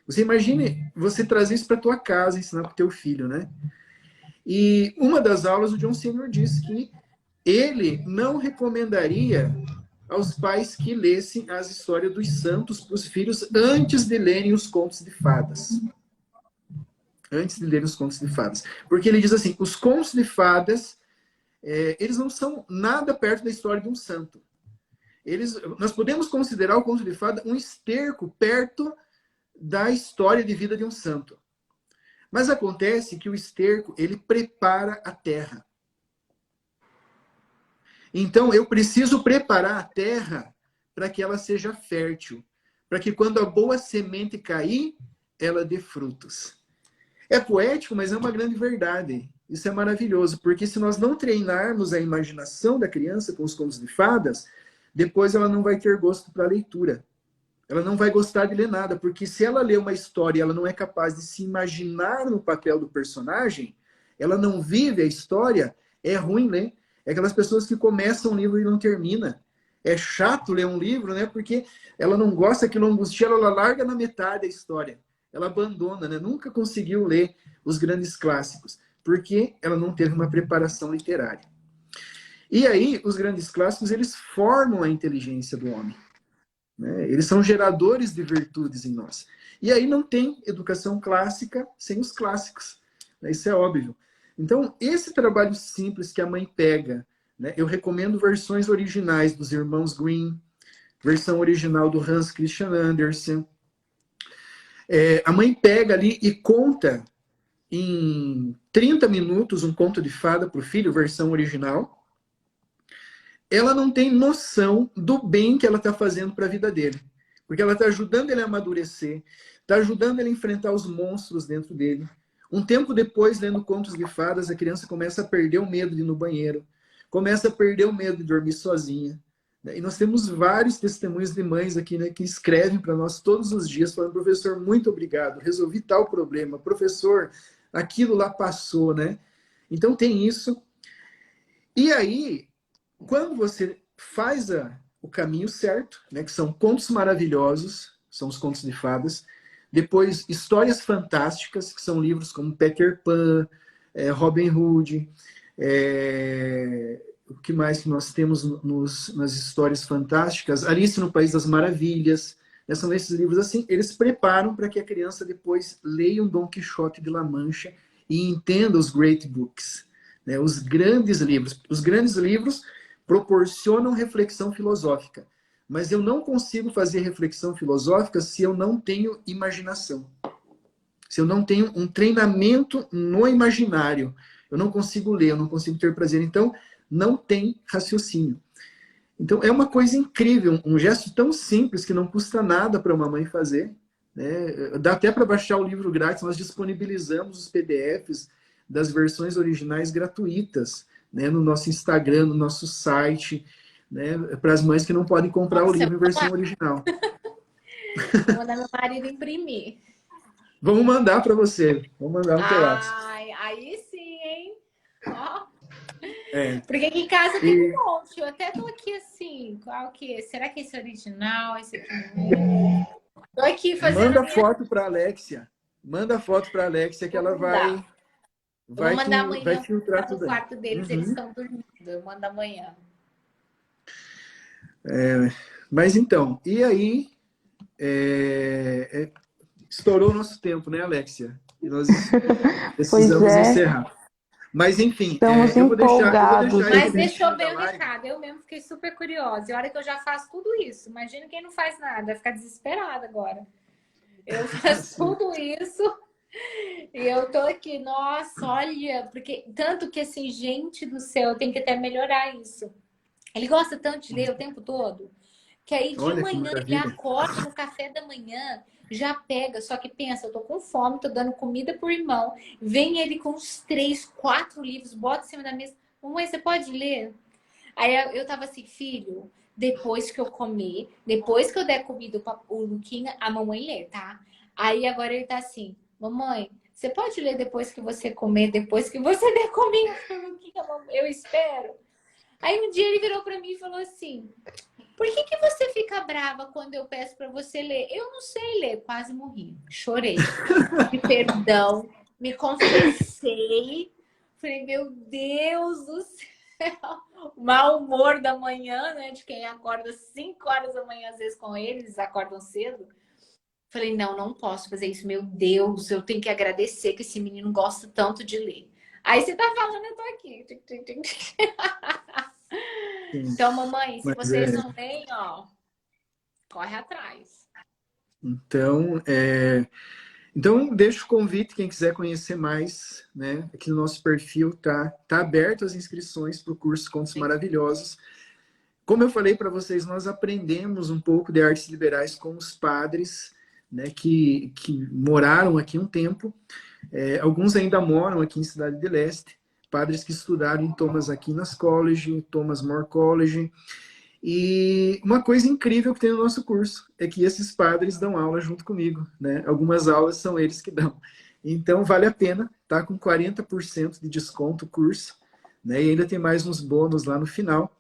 Você imagine você trazer isso para a tua casa, ensinar para o teu filho, né? E uma das aulas, o John Senior disse que ele não recomendaria aos pais que lessem as histórias dos santos para os filhos antes de lerem os contos de fadas. Antes de lerem os contos de fadas. Porque ele diz assim, os contos de fadas, eles não são nada perto da história de um santo. Nós podemos considerar o conto de fada um esterco perto da história de vida de um santo. Mas acontece que o esterco, ele prepara a terra. Então, eu preciso preparar a terra para que ela seja fértil, para que quando a boa semente cair, ela dê frutos. É poético, mas é uma grande verdade. Isso é maravilhoso, porque se nós não treinarmos a imaginação da criança com os contos de fadas, depois ela não vai ter gosto para a leitura. Ela não vai gostar de ler nada, porque se ela lê uma história e ela não é capaz de se imaginar no papel do personagem, ela não vive a história, é ruim ler. É aquelas pessoas que começam um livro e não termina. É chato ler um livro, né? Porque ela não gosta, que não angustia, ela larga na metade a história. Ela abandona, né? Nunca conseguiu ler os grandes clássicos, porque ela não teve uma preparação literária. E aí, os grandes clássicos, eles formam a inteligência do homem. Né? Eles são geradores de virtudes em nós. E aí não tem educação clássica sem os clássicos. Né? Isso é óbvio. Então, esse trabalho simples que a mãe pega, né? Eu recomendo versões originais dos irmãos Grimm, versão original do Hans Christian Andersen. A mãe pega ali e conta em 30 minutos um conto de fada para o filho, versão original. Ela não tem noção do bem que ela está fazendo para a vida dele. Porque ela está ajudando ele a amadurecer, está ajudando ele a enfrentar os monstros dentro dele. Um tempo depois, lendo contos de fadas, a criança começa a perder o medo de ir no banheiro, começa a perder o medo de dormir sozinha. E nós temos vários testemunhos de mães aqui, né, que escrevem para nós todos os dias, falando, professor, muito obrigado, resolvi tal problema, professor, aquilo lá passou, né? Então tem isso. E aí, quando você faz o caminho certo, né, que são contos maravilhosos, são os contos de fadas, depois histórias fantásticas, que são livros como Peter Pan, Robin Hood, o que mais que nós temos nas histórias fantásticas? Alice no País das Maravilhas, né, são esses livros assim, eles preparam para que a criança depois leia um Dom Quixote de La Mancha e entenda os great books, né, os grandes livros. Os grandes livros proporcionam reflexão filosófica. Mas eu não consigo fazer reflexão filosófica se eu não tenho imaginação. Se eu não tenho um treinamento no imaginário. Eu não consigo ler, eu não consigo ter prazer. Então, não tem raciocínio. Então, é uma coisa incrível, um gesto tão simples que não custa nada para uma mãe fazer. Né? Dá até para baixar o livro grátis, nós disponibilizamos os PDFs das versões originais gratuitas, né, no nosso Instagram, no nosso site, né, para as mães que não podem comprar o livro em versão original. Vou mandar meu marido imprimir. Vamos mandar para você. Vamos mandar um pedaço. Ai, aí sim, hein? Ó. É. Porque aqui em casa tem um E monte. Eu até tô aqui assim, qual que é? Será que esse é original? Esse aqui não é? Tô aqui fazendo a manda minha... foto para Alexia. Manda foto para Alexia que Vou ela mandar. Eu vou mandar vai amanhã, filtrar tá no tudo aí. quarto deles, eles Uhum. estão dormindo. Eu mando amanhã. Mas então, e aí estourou o nosso tempo, né, Alexia? E nós Pois precisamos é, encerrar. Mas enfim, estamos eu vou deixar empolgados. aí no Mas cantinho deixou da bem o live. recado. Eu mesmo fiquei super curiosa. E olha que eu já faço tudo isso. Imagina quem não faz nada, vai ficar desesperada agora. Eu faço Assim, tudo isso e eu tô aqui, nossa, olha, porque tanto que assim, gente do céu, eu tenho que até melhorar isso. Ele gosta tanto de ler o tempo todo, que aí de olha que manhã ele maravilha. acorda no café da manhã, já pega, só que pensa, eu tô com fome, tô dando comida pro irmão, vem ele com uns 3, 4 livros, bota em cima da mesa, mamãe, você pode ler? Aí eu tava assim, filho, depois que eu comer, depois que eu der comida para o Luquinha, a mamãe lê, tá? Aí agora ele tá assim, mamãe, você pode ler depois que você comer, depois que você der comida pro Luquinha, mamãe, eu espero. Aí um dia ele virou para mim e falou assim, por que que você fica brava quando eu peço para você ler? Eu não sei ler, quase morri, chorei, pedi perdão, me confessei, falei, meu Deus do céu. O mau humor da manhã, né? De quem acorda 5 horas da manhã, às vezes com eles acordam cedo. Falei, não, não posso fazer isso. Meu Deus, eu tenho que agradecer que esse menino gosta tanto de ler. Aí você tá falando, eu tô aqui. Sim. Então, mamãe, se Mas vocês não leem, ó, corre atrás. então, então deixa o convite, quem quiser conhecer mais, né? Aqui no nosso perfil tá aberto as inscrições para o curso Contos Maravilhosos. Como eu falei para vocês, nós aprendemos um pouco de artes liberais com os padres, né, que moraram aqui um tempo. Alguns ainda moram aqui em Cidade de Leste, padres que estudaram em Thomas Aquinas College, Thomas More College. E uma coisa incrível que tem no nosso curso é que esses padres dão aula junto comigo, né? Algumas aulas são eles que dão. Então vale a pena, tá com 40% de desconto o curso, né? E ainda tem mais uns bônus lá no final.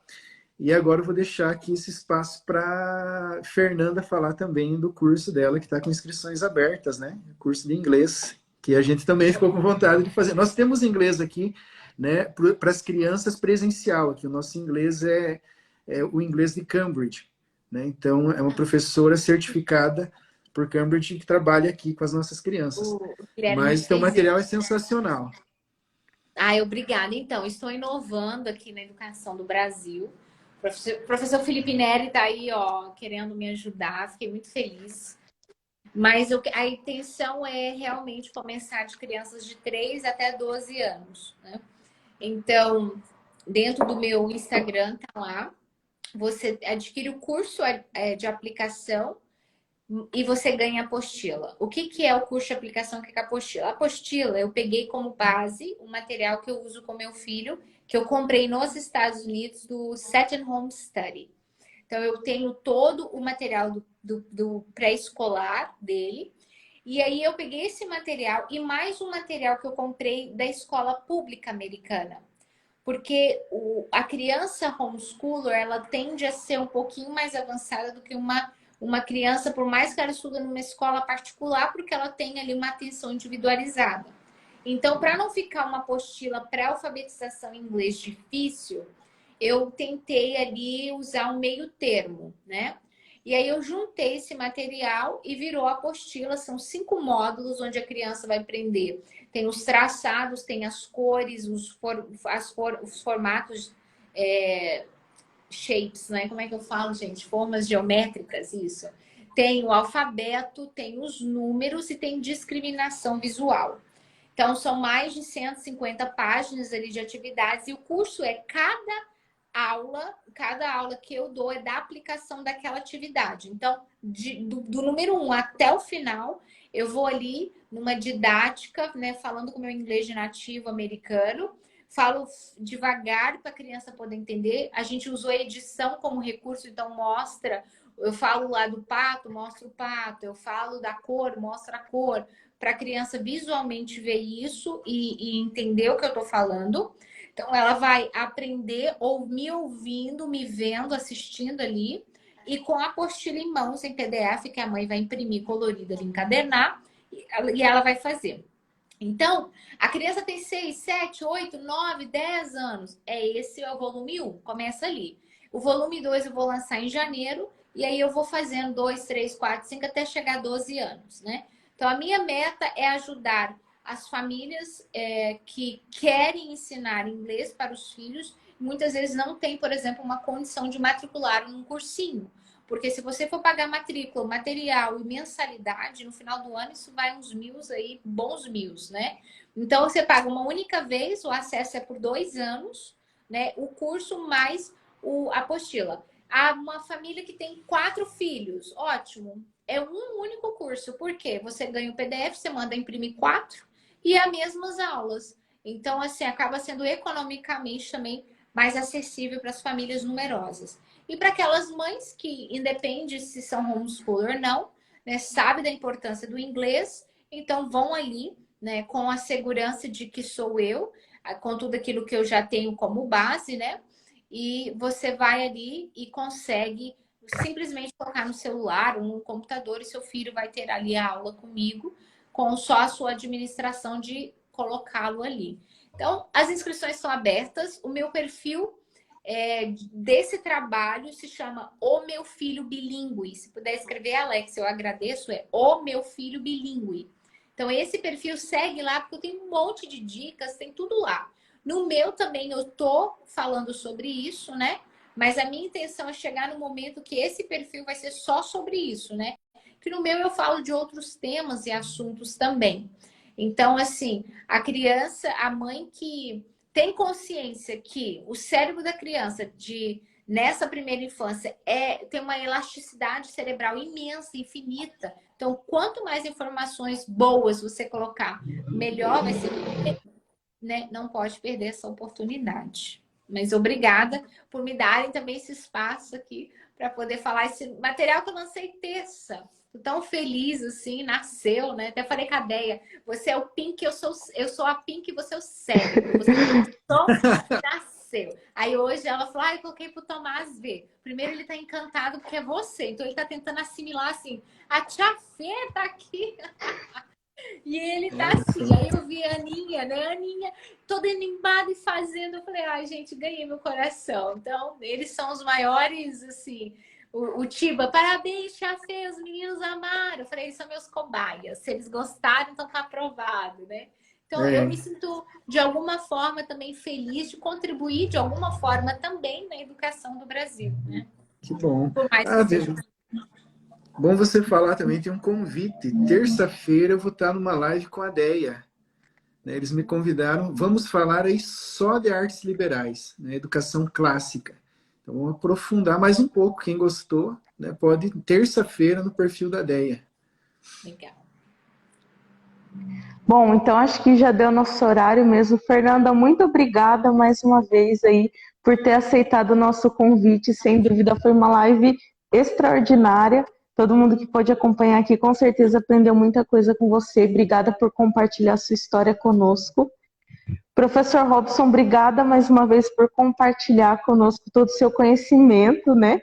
E agora eu vou deixar aqui esse espaço para Fernanda falar também do curso dela, que está com inscrições abertas, né? Curso de inglês, que a gente também ficou com vontade de fazer. Nós temos inglês aqui, né, para as crianças presencial. Aqui o nosso inglês é o inglês de Cambridge, né? Então é uma professora certificada por Cambridge que trabalha aqui com as nossas crianças. O Guilherme Mas então, o fez material isso. é sensacional. Ai, obrigada. Então, estou inovando aqui na educação do Brasil. Professor Felipe Neri está aí, ó, querendo me ajudar. Fiquei muito feliz. Mas a intenção é realmente começar de crianças de 3 até 12 anos, né? Então, dentro do meu Instagram, tá lá. Você adquire o curso de aplicação e você ganha apostila. O que que é o curso de aplicação? O que é a apostila? A apostila eu peguei como base o material que eu uso com meu filho, que eu comprei nos Estados Unidos do Set Home Study. Então eu tenho todo o material do pré-escolar dele. E aí eu peguei esse material e mais um material que eu comprei da escola pública americana. Porque a criança homeschooler, ela tende a ser um pouquinho mais avançada do que uma criança, por mais que ela estude numa escola particular, porque ela tem ali uma atenção individualizada. Então, para não ficar uma apostila pré-alfabetização em inglês difícil, eu tentei ali usar um meio termo, né? E aí eu juntei esse material e virou a apostila. São 5 módulos onde a criança vai aprender. Tem os traçados, tem as cores, os formatos, shapes, né? Como é que eu falo, gente? Formas geométricas, isso. Tem o alfabeto, tem os números e tem discriminação visual. Então, são mais de 150 páginas ali de atividades e o curso é cada aula que eu dou é da aplicação daquela atividade. Então, do número 1 até o final, eu vou ali numa didática, né, falando com o meu inglês de nativo americano, falo devagar para a criança poder entender. A gente usou a edição como recurso, então mostra, eu falo lá do pato, mostro o pato, eu falo da cor, mostra a cor, para a criança visualmente ver isso e entender o que eu estou falando. Então, ela vai aprender ou me ouvindo, me vendo, assistindo ali, e com a apostila em mãos, em PDF, que a mãe vai imprimir colorida, encadernar, e ela vai fazer. Então, a criança tem 6, 7, 8, 9, 10 anos. Esse é o volume 1, começa ali. O volume 2 eu vou lançar em janeiro, e aí eu vou fazendo 2, 3, 4, 5, até chegar a 12 anos, né? Então, a minha meta é ajudar as famílias que querem ensinar inglês para os filhos, muitas vezes não tem, por exemplo, uma condição de matricular num cursinho. Porque se você for pagar matrícula, material e mensalidade, no final do ano isso vai uns aí, bons né? Então você paga uma única vez, o acesso é por 2 anos, né? O curso mais a apostila. Há uma família que tem 4 filhos, ótimo. É um único curso, por quê? Você ganha o PDF, você manda imprimir 4 e as mesmas aulas. Então, assim, acaba sendo economicamente também mais acessível para as famílias numerosas. E para aquelas mães que, independe se são homeschooler ou não, né, sabe da importância do inglês, então vão ali, né, com a segurança de que sou eu, com tudo aquilo que eu já tenho como base, né? E você vai ali e consegue simplesmente colocar no celular ou no computador e seu filho vai ter ali a aula comigo, com só a sua administração de colocá-lo ali. Então, as inscrições são abertas, o meu perfil desse trabalho se chama O Meu Filho Bilíngue. Se puder escrever, Alex, eu agradeço, é O Meu Filho Bilíngue. Então, esse perfil segue lá, porque eu tenho um monte de dicas, tem tudo lá. No meu também eu tô falando sobre isso, né? Mas a minha intenção é chegar no momento que esse perfil vai ser só sobre isso, né? Que no meu eu falo de outros temas e assuntos também. Então, assim, a criança, a mãe que tem consciência que o cérebro da criança nessa primeira infância tem uma elasticidade cerebral imensa, infinita. Então, quanto mais informações boas você colocar, melhor vai ser, né? Não pode perder essa oportunidade. Mas obrigada por me darem também esse espaço aqui para poder falar esse material que eu lancei terça. Tô tão feliz assim, nasceu, né? Até falei com a Deia, você é o Pink, eu sou a Pink e você é o cérebro. Você só nasceu. Aí hoje ela falou, eu coloquei pro Tomás ver. Primeiro ele tá encantado porque é você, então ele tá tentando assimilar assim, a tia Fê tá aqui. E ele tá assim, aí eu vi a Aninha, né? A Aninha toda animada e fazendo. Eu falei, ai, gente, ganhei meu coração. Então, eles são os maiores, assim. O Tiba, parabéns, Tia Fê, os meninos amaram. Eu falei, eles são meus cobaias. Se eles gostaram, então tá aprovado, né? Então, eu me sinto, de alguma forma, também feliz de contribuir, de alguma forma, também na educação do Brasil, né? Que bom. Por mais que seja... Bom você falar também, tem um convite. Terça-feira eu vou estar numa live com a Deia. Né? Eles me convidaram, vamos falar aí só de artes liberais, né? Educação clássica. Então vamos aprofundar mais um pouco. Quem gostou, né? Pode terça-feira no perfil da Deia. Legal. Bom, então acho que já deu nosso horário mesmo. Fernanda, muito obrigada mais uma vez aí por ter aceitado o nosso convite. Sem dúvida foi uma live extraordinária. Todo mundo que pôde acompanhar aqui com certeza aprendeu muita coisa com você. Obrigada por compartilhar sua história conosco. Professor Robson, obrigada mais uma vez por compartilhar conosco todo o seu conhecimento, né?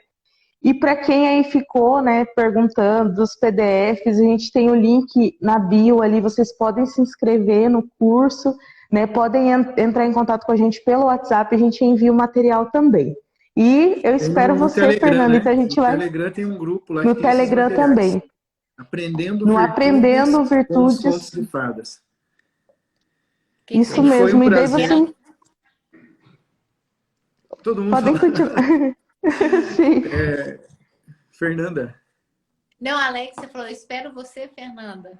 E para quem aí ficou, né, perguntando dos PDFs, a gente tem o link na bio ali, vocês podem se inscrever no curso, né? Podem entrar em contato com a gente pelo WhatsApp, a gente envia o material também. E eu espero você, Telegram, Fernanda, né? então a gente No vai... Telegram tem um grupo lá que No tem esses Telegram materiais. também. Aprendendo No Virtudes Aprendendo com os Contos Virtudes. de Fadas. Isso E foi mesmo. um E daí prazer. você... Todo mundo Podem fala. continuar. Sim. Fernanda. Não, Alex, você falou, espero você, Fernanda.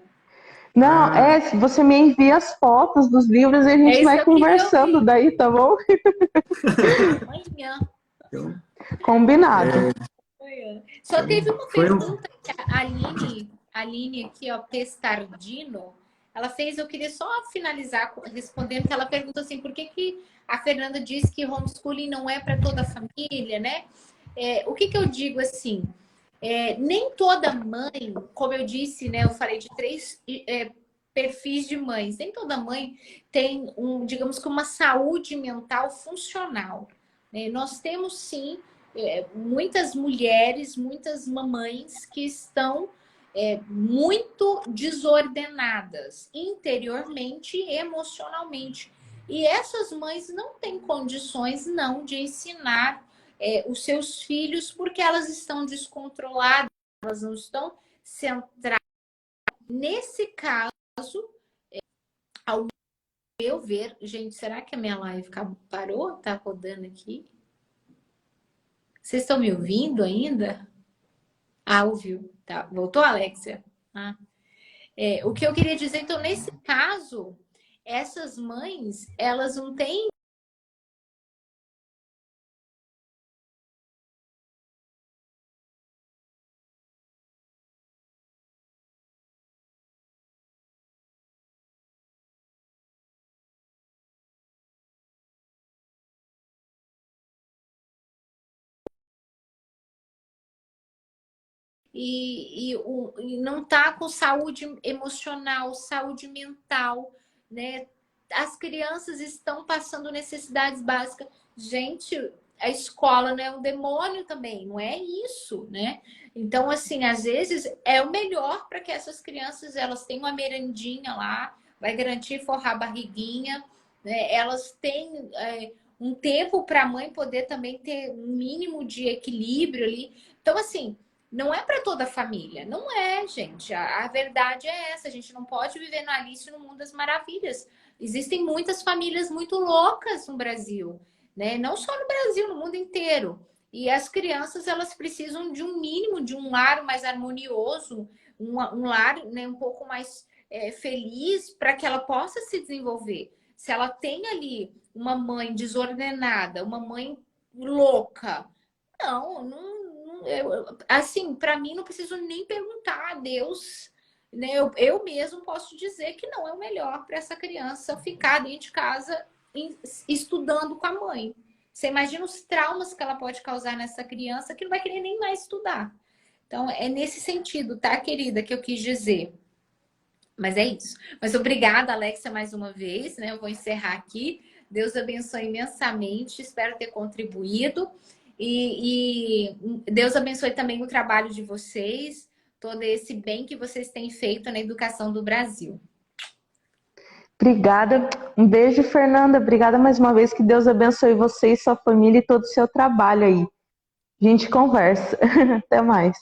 Não, você me envia as fotos dos livros e a gente É isso vai que eu queria conversando ouvir. daí, tá bom? Amanhã. Então, Combinado. Só teve uma foi um... pergunta que a Aline aqui, ó, Pestardino, ela fez, eu queria só finalizar respondendo que ela pergunta assim, por que a Fernanda diz que homeschooling não é para toda a família, né? O que eu digo assim, nem toda mãe, como eu disse, né? Eu falei de 3 perfis de mães. Nem toda mãe tem digamos que uma saúde mental funcional, né? Nós temos sim muitas mulheres, muitas mamães que estão muito desordenadas interiormente e emocionalmente. E essas mães não têm condições não de ensinar os seus filhos porque elas estão descontroladas, elas não estão centradas. Nesse caso, ao meu ver, gente, será que a minha live parou? Tá rodando aqui? Vocês estão me ouvindo ainda? Ah, ouviu. Tá. Voltou, Alexia? Ah. O que eu queria dizer, então, nesse caso, essas mães, elas não têm e não tá com saúde emocional, saúde mental, né? As crianças estão passando necessidades básicas. Gente, a escola não é um demônio também, não é isso, né? Então, assim, às vezes é o melhor para que essas crianças elas tenham uma merendinha lá, vai garantir forrar a barriguinha, né? Elas têm um tempo para a mãe poder também ter um mínimo de equilíbrio ali. Então, assim, não é para toda a família, não é, gente. A verdade é essa. A gente não pode viver na Alice no Mundo das Maravilhas. Existem muitas famílias muito loucas no Brasil, né? Não só no Brasil, no mundo inteiro. E as crianças elas precisam de um mínimo, de um lar mais harmonioso, um lar, né, um pouco mais feliz para que ela possa se desenvolver. Se ela tem ali uma mãe desordenada, uma mãe louca, não assim, para mim não preciso nem perguntar a Deus, né? Eu mesmo posso dizer que não é o melhor para essa criança ficar dentro de casa estudando com a mãe. Você imagina os traumas que ela pode causar nessa criança que não vai querer nem mais estudar. Então, é nesse sentido, tá, querida, que eu quis dizer. Mas é isso. Mas obrigada, Alexia, mais uma vez, né? Eu vou encerrar aqui. Deus abençoe imensamente. Espero ter contribuído. E Deus abençoe também o trabalho de vocês, todo esse bem que vocês têm feito na educação do Brasil. Obrigada. Um beijo, Fernanda. Obrigada mais uma vez. Que Deus abençoe você e sua família e todo o seu trabalho aí. A gente conversa. Até mais.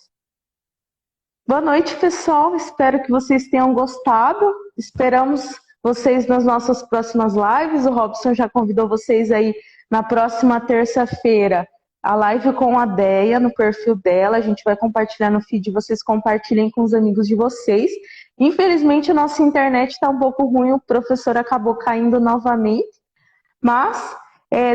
Boa noite, pessoal. Espero que vocês tenham gostado. Esperamos vocês nas nossas próximas lives. O Robson já convidou vocês aí na próxima terça-feira. A live com a Deia no perfil dela. A gente vai compartilhar no feed. Vocês compartilhem com os amigos de vocês. Infelizmente, a nossa internet está um pouco ruim. O professor acabou caindo novamente. Mas,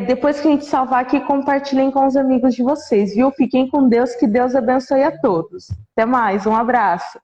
depois que a gente salvar aqui, compartilhem com os amigos de vocês, viu? Fiquem com Deus. Que Deus abençoe a todos. Até mais. Um abraço.